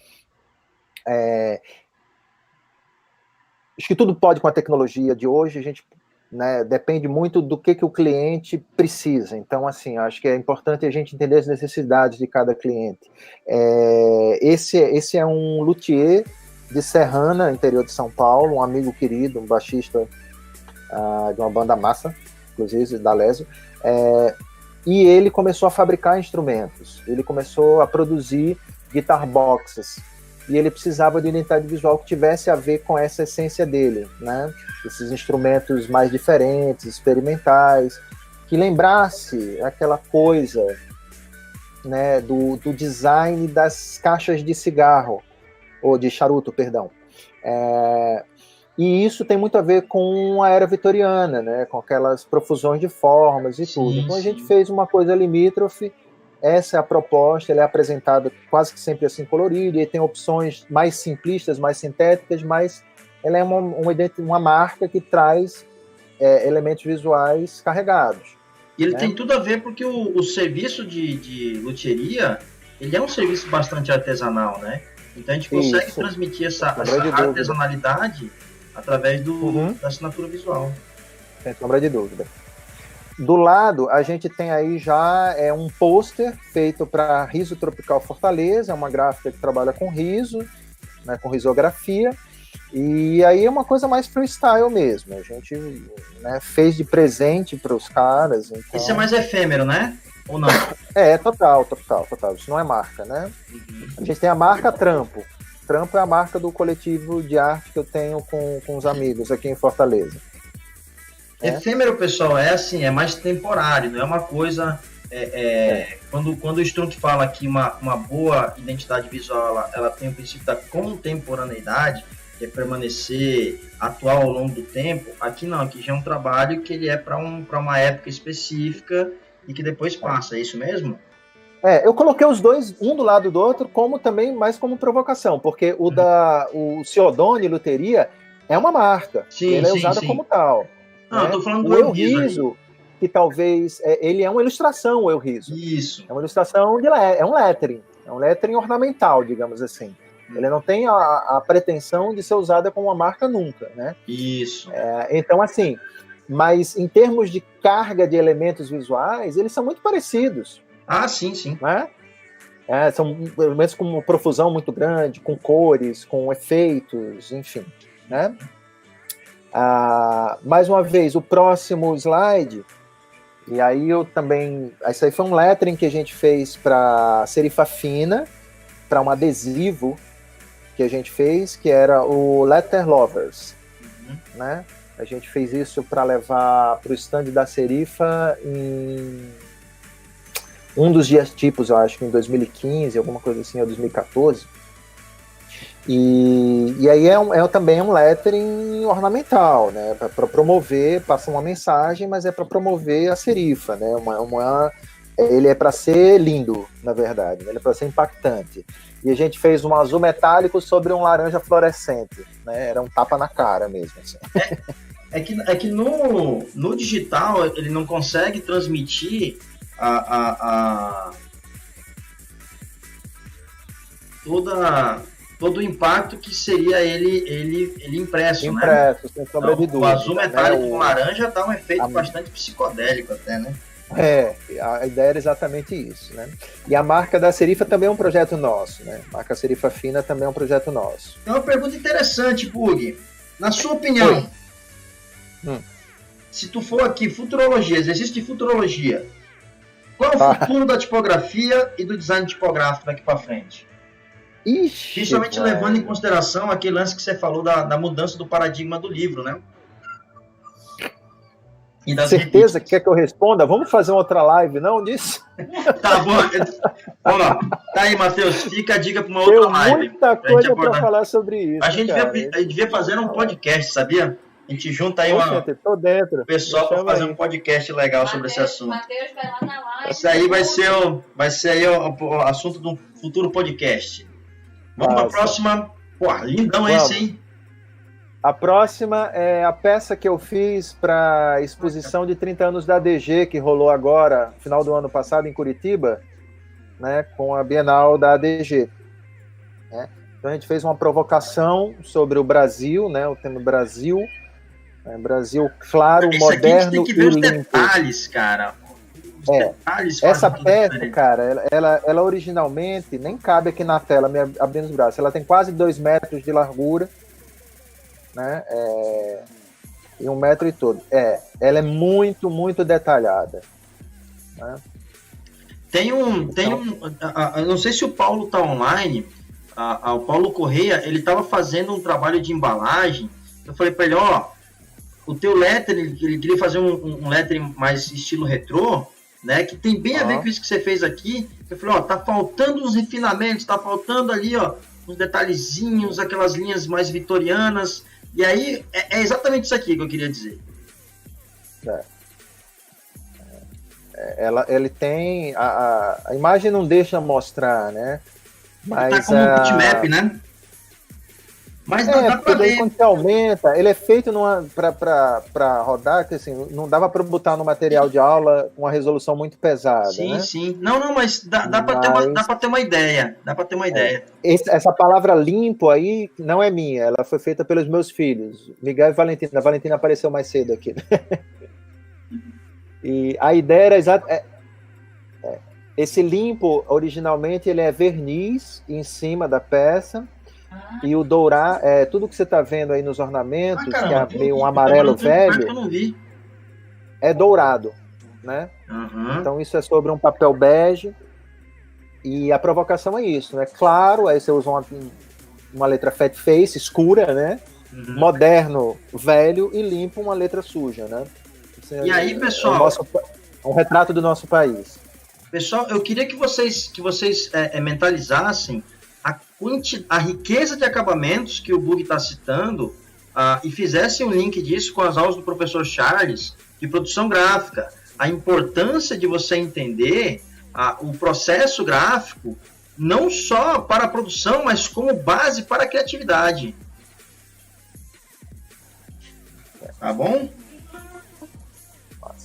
acho que tudo pode com a tecnologia de hoje, a gente, né, depende muito do que o cliente precisa. Então, assim, acho que é importante a gente entender as necessidades de cada cliente. Esse é um luthier de Serrana, interior de São Paulo, um amigo querido, um baixista de uma banda massa, inclusive da Lésio, e ele começou a fabricar instrumentos, ele começou a produzir guitar boxes, e ele precisava de identidade visual que tivesse a ver com essa essência dele, né? Esses instrumentos mais diferentes, experimentais, que lembrasse aquela coisa, né, do design das caixas de cigarro, ou de charuto, perdão. E isso tem muito a ver com a era vitoriana, né, com aquelas profusões de formas e tudo. Então a gente fez uma coisa limítrofe, essa é a proposta, ele é apresentado quase que sempre assim colorido, e tem opções mais simplistas, mais sintéticas, mas ela é uma marca que traz elementos visuais carregados. E ele tem tudo a ver porque o serviço de luthieria, ele é um serviço bastante artesanal, né? Então a gente consegue transmitir essa artesanalidade através da assinatura visual. Sem sombra de dúvida. Do lado, a gente tem aí já um pôster feito para Riso Tropical Fortaleza, uma gráfica que trabalha com riso, né, com risografia, e aí é uma coisa mais freestyle mesmo. A gente, né, fez de presente para os caras. Então... Isso é mais efêmero, né? Ou não? Total. Isso não é marca, né? A gente tem a marca Trampo. Trampo é a marca do coletivo de arte que eu tenho com os amigos aqui em Fortaleza. Efêmero, pessoal, é assim, é mais temporário, não é uma coisa... Quando o Strunk fala que uma boa identidade visual, ela tem o princípio da contemporaneidade, que é permanecer atual ao longo do tempo, aqui não, aqui já é um trabalho que ele é para uma época específica e que depois passa, é isso mesmo? Eu coloquei os dois, um do lado do outro, como também mais como provocação, porque o Ciodone Luteria é uma marca, ele é usada como tal. Não, eu tô falando do Euriso, que talvez, ele é uma ilustração, o Euriso. Isso. É uma ilustração, é um lettering ornamental, digamos assim. Ele não tem a pretensão de ser usada como uma marca nunca, né? Isso. Então, assim, mas em termos de carga de elementos visuais, eles são muito parecidos. Ah, sim. Né? São elementos com uma profusão muito grande, com cores, com efeitos, enfim. Né? Mais uma vez, o próximo slide, e aí eu também... Isso aí foi um lettering que a gente fez para Serifa Fina, para um adesivo que a gente fez, que era o Letter Lovers. Né? A gente fez isso para levar para o stand da Serifa em um dos dias tipos, eu acho que em 2015, alguma coisa assim, ou 2014. E aí também um lettering ornamental, né? Para promover, passa uma mensagem, mas é para promover a Serifa, né? Ele é para ser lindo, na verdade, né? Ele é para ser impactante. E a gente fez um azul metálico sobre um laranja fluorescente, né? Era um tapa na cara mesmo. Assim. É que no digital ele não consegue transmitir todo o impacto que seria ele impresso, né? Sem sombra de dúvida. O azul metálico com laranja dá um efeito bastante psicodélico até, né? A ideia era exatamente isso, né? E a marca da Serifa também é um projeto nosso, né? A marca Serifa Fina também é um projeto nosso. É uma pergunta interessante, Pug. Na sua opinião, se tu for aqui, futurologia, exercício de futurologia, qual é o futuro da tipografia e do design tipográfico daqui para frente? Principalmente levando em consideração aquele lance que você falou da mudança do paradigma do livro, né? E das certeza que quer que eu responda? Vamos fazer uma outra live, não, disso? Tá bom. Vamos lá. Tá aí, Matheus. Fica a dica para uma outra live. Tem muita coisa para falar sobre isso. A gente devia fazer um podcast, sabia? A gente junta aí tô dentro. O pessoal para fazer um podcast legal sobre esse assunto. Matheus vai lá na live. Isso aí vai ser aí o assunto do futuro podcast. Vamos para a próxima. Pô, lindão esse, hein? A próxima é a peça que eu fiz para a exposição de 30 anos da ADG, que rolou agora, final do ano passado, em Curitiba, né, com a Bienal da ADG. Né? Então a gente fez uma provocação sobre o Brasil, né, o tema Brasil, Brasil claro, moderno aqui a gente tem que ver e os limpo. detalhes, cara. Os detalhes fazem Essa toda a peça, diferença. cara, ela originalmente nem cabe aqui na tela, me abrindo os braços. Ela tem quase 2 metros de largura, né? E 1 metro e todo. Ela é muito, muito detalhada. Né? Eu não sei se o Paulo está online. O Paulo Correia, ele estava fazendo um trabalho de embalagem. Eu falei para ele, o teu lettering, ele queria fazer um lettering mais estilo retrô, né? Que tem bem a ver com isso que você fez aqui. Eu falei, tá faltando uns refinamentos, tá faltando ali, uns detalhezinhos, aquelas linhas mais vitorianas. E aí, é exatamente isso aqui que eu queria dizer. Ele tem... A imagem não deixa mostrar, né? Mas, tá como um bitmap, né? Mas dá pra ver. Quando você aumenta, ele é feito para rodar, que assim, não dava para botar no material de aula uma resolução muito pesada. Sim, né? sim. Não, mas dá para ter uma ideia. Dá para ter uma ideia. Essa palavra limpo aí não é minha, ela foi feita pelos meus filhos, Miguel e Valentina. A Valentina apareceu mais cedo aqui. E a ideia era exata. Esse limpo, originalmente, ele é verniz em cima da peça. E o dourar, tudo que você está vendo aí nos ornamentos, caramba, que é meio um amarelo velho, que eu não vi. É dourado, né? Uhum. Então isso é sobre um papel bege, e a provocação é isso, né? Claro, aí você usa uma letra fat face, escura, né? Uhum. Moderno, velho, e limpo, uma letra suja, né? E aí, pessoal... um retrato do nosso país. Pessoal, eu queria que vocês mentalizassem a riqueza de acabamentos que o Bug está citando e fizessem um link disso com as aulas do professor Charles de produção gráfica. A importância de você entender o processo gráfico não só para a produção, mas como base para a criatividade. Tá bom?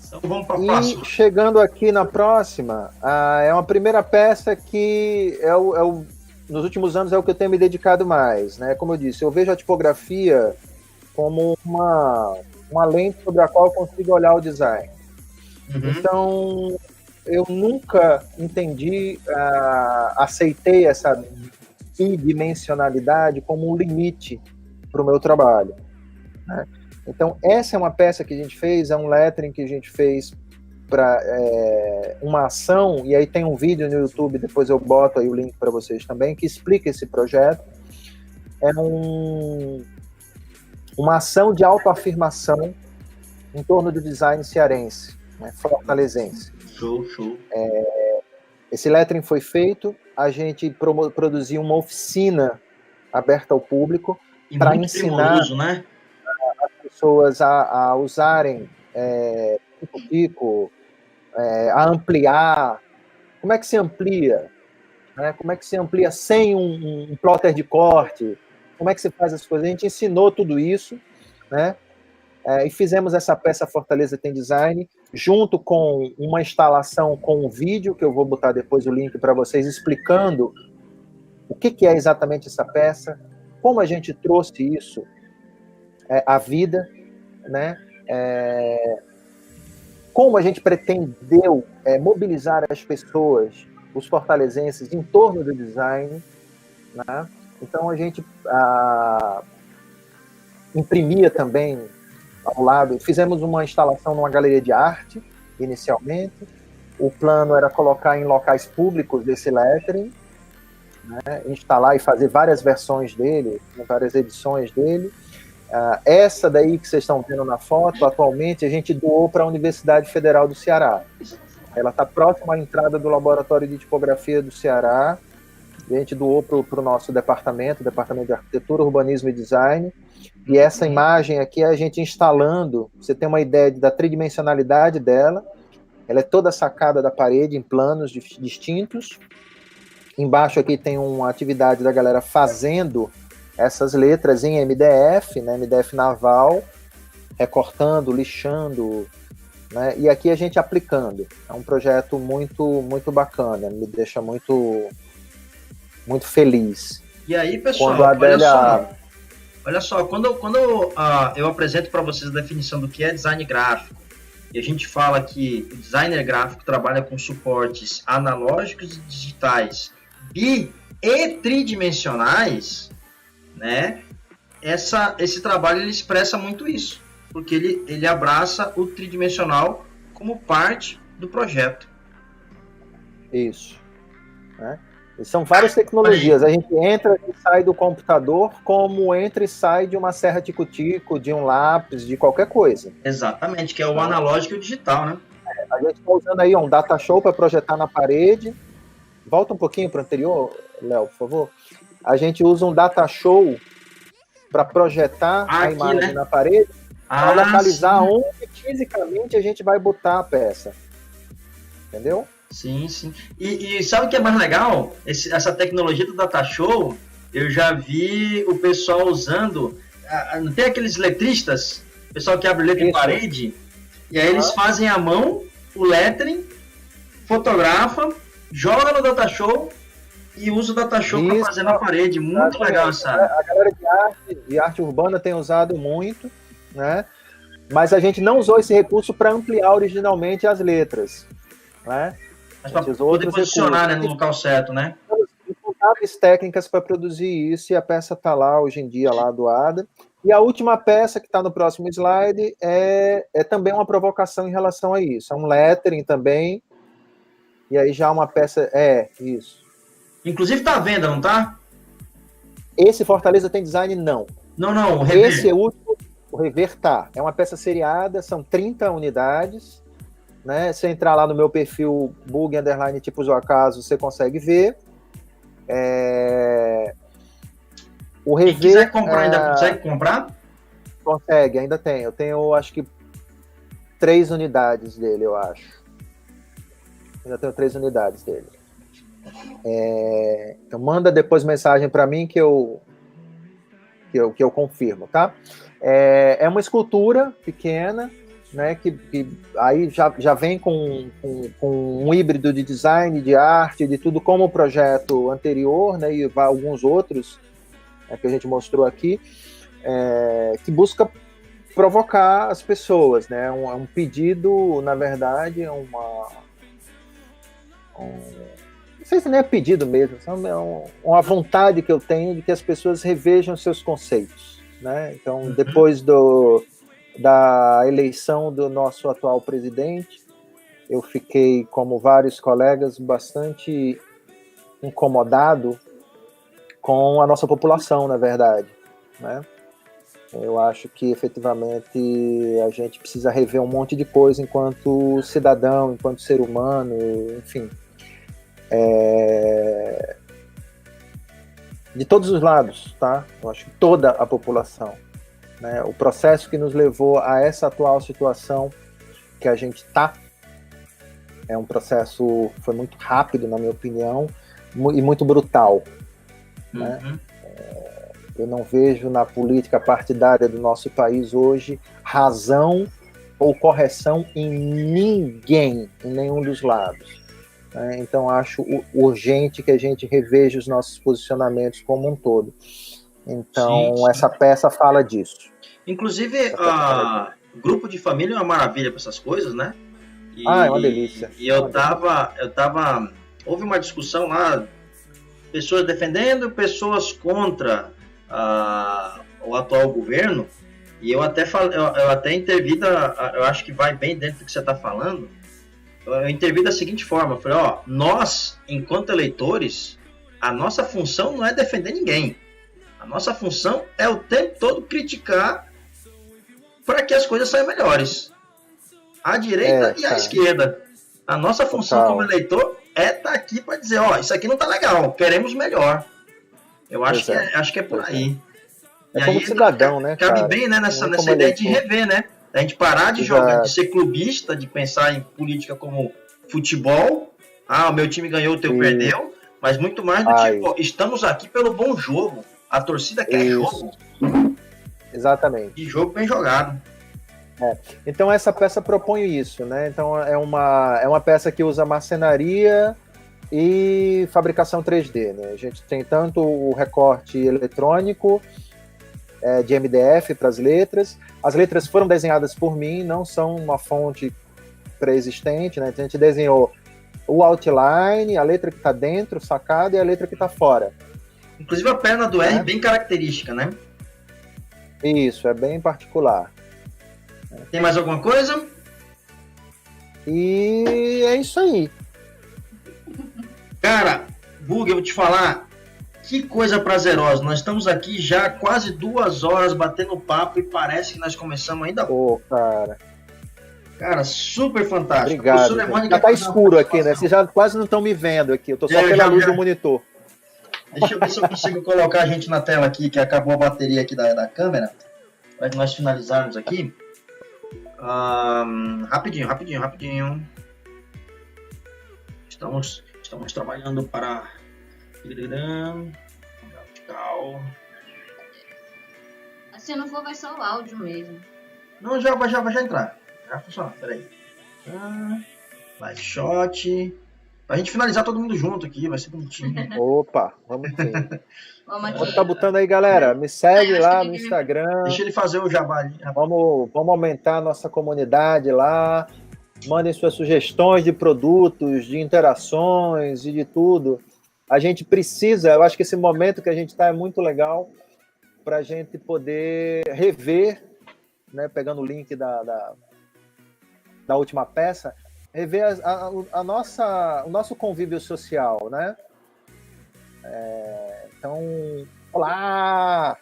Então vamos para a próxima. E chegando aqui na próxima, é uma primeira peça que nos últimos anos é o que eu tenho me dedicado mais, né? Como eu disse, eu vejo a tipografia como uma lente sobre a qual eu consigo olhar o design. Uhum. Então, eu nunca aceitei essa bidimensionalidade como um limite para o meu trabalho, né? Então, essa é uma peça que a gente fez, é um lettering que a gente fez para uma ação, e aí tem um vídeo no YouTube, depois eu boto aí o link para vocês também, que explica esse projeto. É uma ação de autoafirmação em torno do design cearense, né, fortalezense. Show. Esse lettering foi feito, a gente produziu uma oficina aberta ao público para ensinar primoroso, né? as pessoas a usarem pico, a ampliar. Como é que se amplia? Né? Como é que se amplia sem um plotter de corte? Como é que se faz as coisas? A gente ensinou tudo isso, né? E fizemos essa peça Fortaleza Tem Design, junto com uma instalação com um vídeo, que eu vou botar depois o link para vocês, explicando o que é exatamente essa peça, como a gente trouxe isso à vida, né? Como a gente pretendeu mobilizar as pessoas, os fortalezenses, em torno do design, né? Então a gente imprimia também ao lado, fizemos uma instalação numa galeria de arte, inicialmente. O plano era colocar em locais públicos desse lettering, né? Instalar e fazer várias versões dele, várias edições dele. Essa daí que vocês estão vendo na foto, atualmente a gente doou para a Universidade Federal do Ceará. Ela está próxima à entrada do Laboratório de Tipografia do Ceará, e a gente doou para o nosso Departamento de Arquitetura, Urbanismo e Design. E essa imagem aqui é a gente instalando, você tem uma ideia da tridimensionalidade dela. Ela é toda sacada da parede em planos distintos. Embaixo aqui tem uma atividade da galera fazendo essas letras em MDF, né, MDF naval, recortando, lixando, né, e aqui a gente aplicando. É um projeto muito, muito bacana, me deixa muito, muito feliz. E aí, pessoal, olha só, quando eu apresento para vocês a definição do que é design gráfico, e a gente fala que o designer gráfico trabalha com suportes analógicos e digitais e tridimensionais, né? Esse trabalho ele expressa muito isso, porque ele abraça o tridimensional como parte do projeto. Isso. Né? E são várias tecnologias. A gente entra e sai do computador como entra e sai de uma serra tico-tico, de um lápis, de qualquer coisa. Exatamente, que é o analógico e o digital, né? A gente está usando aí um data show para projetar na parede. Volta um pouquinho para o anterior, Léo, por favor. A gente usa um data show para projetar a imagem, né, na parede, para localizar sim, onde fisicamente a gente vai botar a peça. Entendeu? Sim, sim. E sabe o que é mais legal? Essa tecnologia do data show, eu já vi o pessoal usando. Não tem aqueles letristas? O pessoal que abre letra em parede, e aí eles fazem à mão o lettering, fotografa, joga no data show e usa o data show para fazer na parede. Muito legal essa. A galera de arte urbana tem usado muito, né? Mas a gente não usou esse recurso para ampliar originalmente as letras, né? Mas para poder posicionar, né, no local certo, né? Várias técnicas para produzir isso, e a peça está lá hoje em dia, lá doada. E a última peça que está no próximo slide é também uma provocação em relação a isso. É um lettering também, e aí já uma peça... isso. Inclusive está à venda, não tá? Esse Fortaleza tem design? Não. Não, o Rever. Esse é o último, o Rever tá. É uma peça seriada, são 30 unidades, né? Se entrar lá no meu perfil bug_tipos do acaso, você consegue ver. O Rever... Quem quiser comprar, ainda consegue comprar? Consegue, ainda tem. Eu tenho, acho que 3 unidades dele, eu acho. Ainda tenho 3 unidades dele. Então manda depois mensagem para mim que eu confirmo, tá? É uma escultura pequena, né, que aí já vem com um híbrido de design, de arte, de tudo, como o projeto anterior, né, e alguns outros, né, que a gente mostrou aqui, que busca provocar as pessoas, né? É um pedido, na verdade, não sei se nem é pedido mesmo, é uma vontade que eu tenho de que as pessoas revejam seus conceitos, né? Então, depois da eleição do nosso atual presidente, eu fiquei, como vários colegas, bastante incomodado com a nossa população, na verdade, né? Eu acho que, efetivamente, a gente precisa rever um monte de coisa enquanto cidadão, enquanto ser humano, enfim. De todos os lados, tá? Eu acho que toda a população, né? O processo que nos levou a essa atual situação que a gente está é um processo, foi muito rápido, na minha opinião, e muito brutal, né? Eu não vejo na política partidária do nosso país hoje razão ou correção em ninguém, em nenhum dos lados. Então, acho urgente que a gente reveja os nossos posicionamentos como um todo. Então, sim. Essa peça fala disso. Inclusive, grupo de família é uma maravilha para essas coisas, né? É uma delícia. E houve uma discussão lá, pessoas defendendo, pessoas contra o atual governo, e eu até intervi, eu acho que vai bem dentro do que você está falando. Eu intervi da seguinte forma, eu falei, nós, enquanto eleitores, a nossa função não é defender ninguém. A nossa função é o tempo todo criticar para que as coisas saiam melhores. A direita e a esquerda. A nossa função como eleitor é estar aqui para dizer, isso aqui não está legal, queremos melhor. Eu acho que é por aí. É como cidadão, né, cabe bem, né, nessa ideia de rever, né? A gente parar de jogar, de ser clubista, de pensar em política como futebol. O meu time ganhou, o teu perdeu. Mas muito mais do que, estamos aqui pelo bom jogo. A torcida quer jogo. Exatamente. E jogo bem jogado. Então essa peça propõe isso, né? Então é uma peça que usa marcenaria e fabricação 3D, né? A gente tem tanto o recorte eletrônico de MDF para as letras. As letras foram desenhadas por mim, não são uma fonte pré-existente, né? Então, a gente desenhou o outline, a letra que está dentro, sacada, e a letra que está fora. Inclusive a perna do R é bem característica, né? Isso, é bem particular. Tem mais alguma coisa? E é isso aí. Cara, Bug, eu vou te falar, que coisa prazerosa. Nós estamos aqui já quase 2 horas batendo papo e parece que nós começamos ainda. Pô, cara. Cara, super fantástico. Obrigado. Já tá escuro aqui, né? Vocês já quase não estão me vendo aqui. Eu tô só pela luz do monitor. Deixa eu ver se eu consigo colocar a gente na tela aqui, que acabou a bateria aqui da câmera. Para nós finalizarmos aqui. Rapidinho. Estamos trabalhando para... Se não for, vai só o áudio mesmo. Não, já vai entrar. Já funciona, peraí. Live shot. Pra gente finalizar todo mundo junto aqui, vai ser bonitinho. Opa, vamos sim. Vamos tá botando aí, galera. Me segue lá no Instagram. Deixa ele fazer o jabá ali. Vamos aumentar a nossa comunidade lá. Mandem suas sugestões de produtos, de interações e de tudo. A gente precisa, eu acho que esse momento que a gente está é muito legal para a gente poder rever, né, pegando o link da última peça, rever o nosso convívio social, né? Então, olá!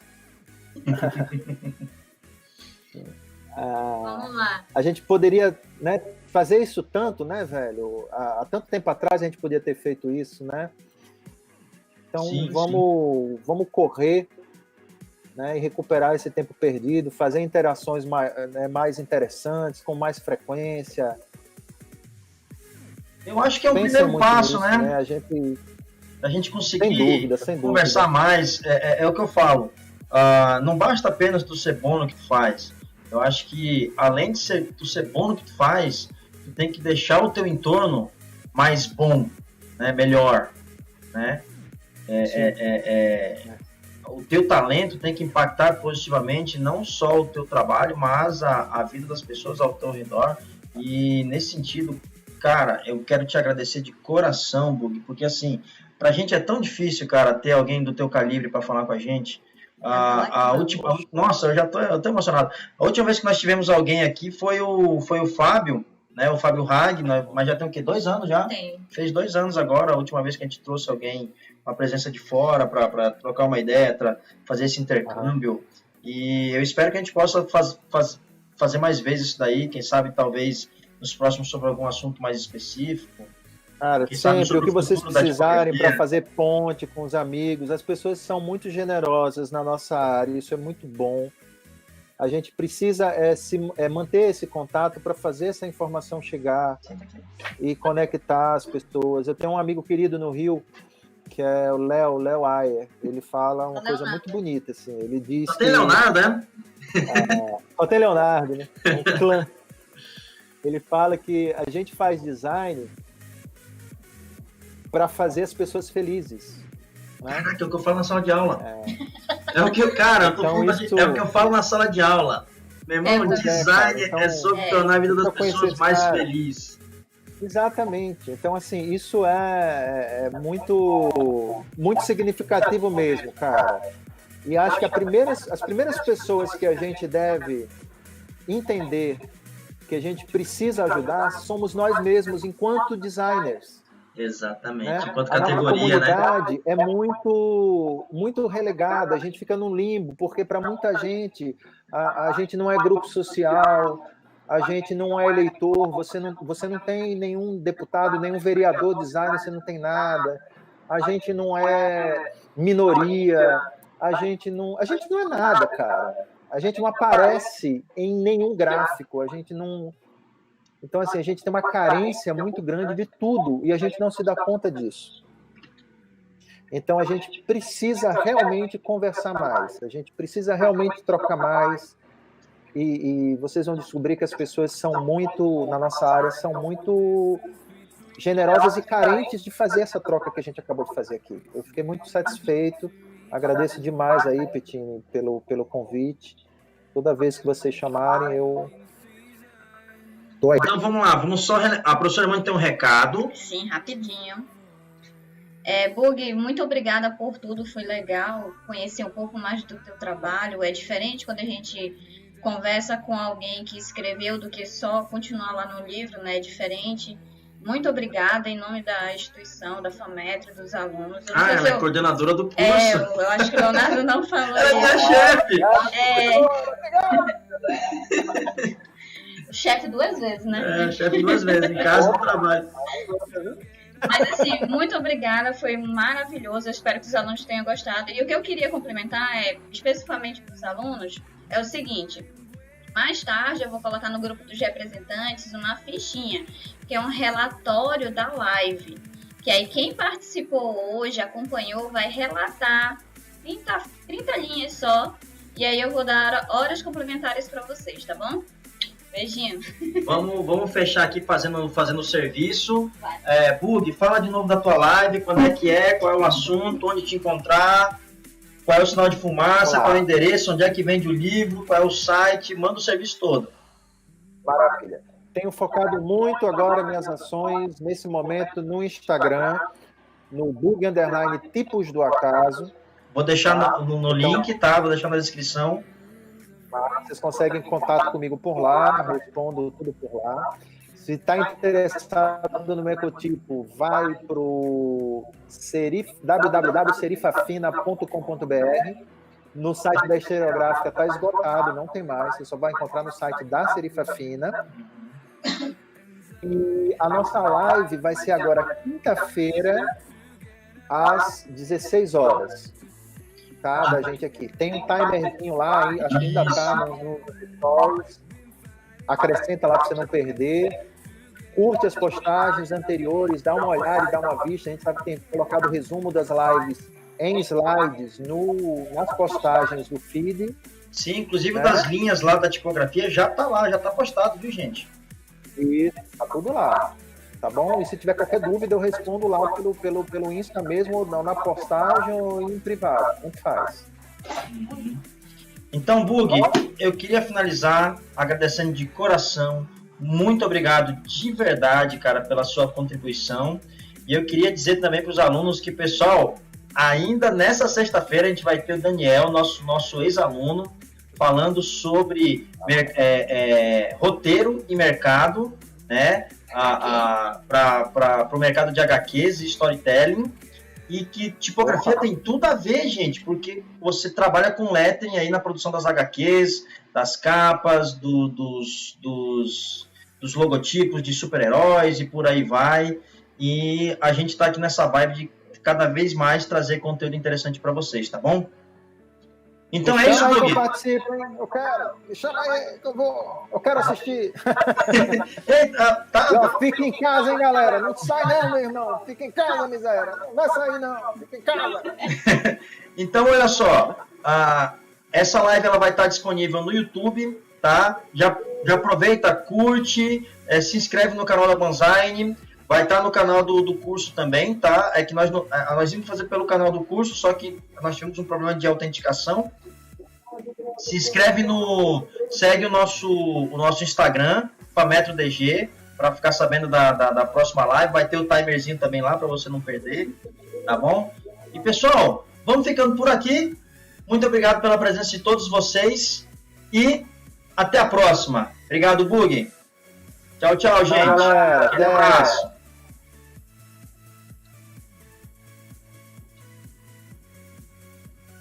Vamos lá. A gente poderia, né, fazer isso tanto, né, velho? Há tanto tempo atrás a gente podia ter feito isso, né? Então, sim, vamos correr, né, e recuperar esse tempo perdido, fazer interações mais interessantes, com mais frequência. Eu acho que é o primeiro passo, nisso, né? A gente conseguir conversar mais. É o que eu falo. Não basta apenas tu ser bom no que tu faz. Eu acho que, além de tu ser bom no que tu faz, tu tem que deixar o teu entorno mais bom, né? Melhor, né? O teu talento tem que impactar positivamente não só o teu trabalho, mas a vida das pessoas ao teu redor. E nesse sentido, cara, eu quero te agradecer de coração, Bug, porque assim, pra gente é tão difícil, cara, ter alguém do teu calibre para falar com a gente. Nossa, eu tô emocionado. A última vez que nós tivemos alguém aqui foi o Fábio, né? O Fábio Hag, mas já tem o quê? 2 anos já? Tem. Fez 2 anos agora, a última vez que a gente trouxe alguém, uma presença de fora para trocar uma ideia, para fazer esse intercâmbio. E eu espero que a gente possa fazer mais vezes isso daí, quem sabe talvez nos próximos sobre algum assunto mais específico. Cara, sempre o que vocês precisarem para fazer ponte com os amigos, as pessoas são muito generosas na nossa área, isso é muito bom. A gente precisa manter esse contato para fazer essa informação chegar e conectar as pessoas. Eu tenho um amigo querido no Rio, que é o Léo Ayer. Ele fala uma coisa muito bonita, assim. Ele diz Só tem Leonardo, né? Só tem Leonardo, né? É um clã. Ele fala que a gente faz design para fazer as pessoas felizes. Né? Caraca, é o que eu falo na sala de aula. É o que eu, cara, então, é o que eu falo na sala de aula. Meu irmão, design é sobre tornar a vida das pessoas mais feliz. Exatamente. Então, assim, isso é muito, muito significativo mesmo, cara. E acho que as primeiras pessoas que a gente deve entender que a gente precisa ajudar somos nós mesmos, enquanto designers. Exatamente, né? Enquanto a categoria, nossa comunidade é muito relegada, a gente fica num limbo, porque para muita gente, a gente não é grupo social, a gente não é eleitor, você não tem nenhum deputado, nenhum vereador designer, você não tem nada, a gente não é minoria, a gente não é nada, cara. A gente não aparece em nenhum gráfico, a gente não... Então, assim, a gente tem uma carência muito grande de tudo e a gente não se dá conta disso. Então, a gente precisa realmente conversar mais, a gente precisa realmente trocar mais e vocês vão descobrir que as pessoas são muito, na nossa área, são muito generosas e carentes de fazer essa troca que a gente acabou de fazer aqui. Eu fiquei muito satisfeito Agradeço demais aí, Petini, pelo convite. Toda vez que vocês chamarem, eu tô aí. Então vamos lá, vamos só. A professora Mãe tem um recado. Sim, rapidinho. Bug, muito obrigada por tudo, foi legal conhecer um pouco mais do teu trabalho. É diferente quando a gente conversa com alguém que escreveu do que só continuar lá no livro, né? É diferente. Muito obrigada em nome da instituição, da FAMETRE, dos alunos. Ela é coordenadora do curso. Eu acho que o Leonardo não falou Ela é isso. chefe. O chefe 2 vezes, né? Chefe 2 vezes, em casa e no trabalho. Mas assim, muito obrigada, foi maravilhoso, eu espero que os alunos tenham gostado. E o que eu queria complementar especificamente para os alunos, é o seguinte: mais tarde eu vou colocar no grupo dos representantes uma fichinha, que é um relatório da live, que aí quem participou hoje, acompanhou, vai relatar 30 linhas só, e aí eu vou dar horas complementares para vocês, tá bom? Beijinho. Vamos fechar aqui fazendo o serviço. Bug, fala de novo da tua live, quando é, qual é o assunto, onde te encontrar, qual é o sinal de fumaça, qual é o endereço, onde é que vende o livro, qual é o site, manda o serviço todo. Maravilha. Tenho focado muito agora minhas ações, nesse momento, no Instagram, no Bug _ Tipos do Acaso. Vou deixar no link, tá? Vou deixar na descrição. Vocês conseguem contato comigo por lá, respondo tudo por lá. Se está interessado no meu ecotipo, vai para o www.serifafina.com.br. No site da Estereográfica está esgotado, não tem mais. Você só vai encontrar no site da Serifafina. E a nossa live vai ser agora quinta-feira, às 16 horas. Tá, da gente aqui. Tem um timerzinho lá, acho que ainda está no stories. Acrescenta lá para você não perder. Curte as postagens anteriores, dá uma olhada e dá uma vista. A gente sabe que tem colocado o resumo das lives em slides nas postagens do feed. Sim, inclusive das linhas lá da tipografia já está lá, já está postado, viu, gente? Isso, tá tudo lá. Tá bom? E se tiver qualquer dúvida, eu respondo lá pelo Insta mesmo, ou não, na postagem ou em privado. Tanto faz. Então, Bug, eu queria finalizar agradecendo de coração. Muito obrigado de verdade, cara, pela sua contribuição. E eu queria dizer também para os alunos que, pessoal, ainda nessa sexta-feira a gente vai ter o Daniel, nosso ex-aluno, falando sobre roteiro e mercado, né? Para o mercado de HQs e storytelling, e que tipografia tem tudo a ver, gente, porque você trabalha com lettering aí na produção das HQs, das capas, dos logotipos de super-heróis e por aí vai, e a gente está aqui nessa vibe de cada vez mais trazer conteúdo interessante para vocês, tá bom? Então é isso, Bug. Eu participo, hein? Eu quero. Me chama aí, que eu quero assistir. Fica em casa, hein, galera? Não sai não, meu irmão. Fica em casa, miséria. Não vai sair, não. Fica em casa. Então, olha só. Essa live ela vai estar disponível no YouTube, tá? Já aproveita, curte, se inscreve no canal da Bonsai. Vai estar no canal do curso também, tá? É que nós íamos fazer pelo canal do curso, só que nós tivemos um problema de autenticação. Se inscreve segue o nosso Instagram, FAMETRODG, para ficar sabendo da próxima live. Vai ter o timerzinho também lá, para você não perder, tá bom? E, pessoal, vamos ficando por aqui. Muito obrigado pela presença de todos vocês e até a próxima. Obrigado, Bug. Tchau, gente. Galera, Um abraço.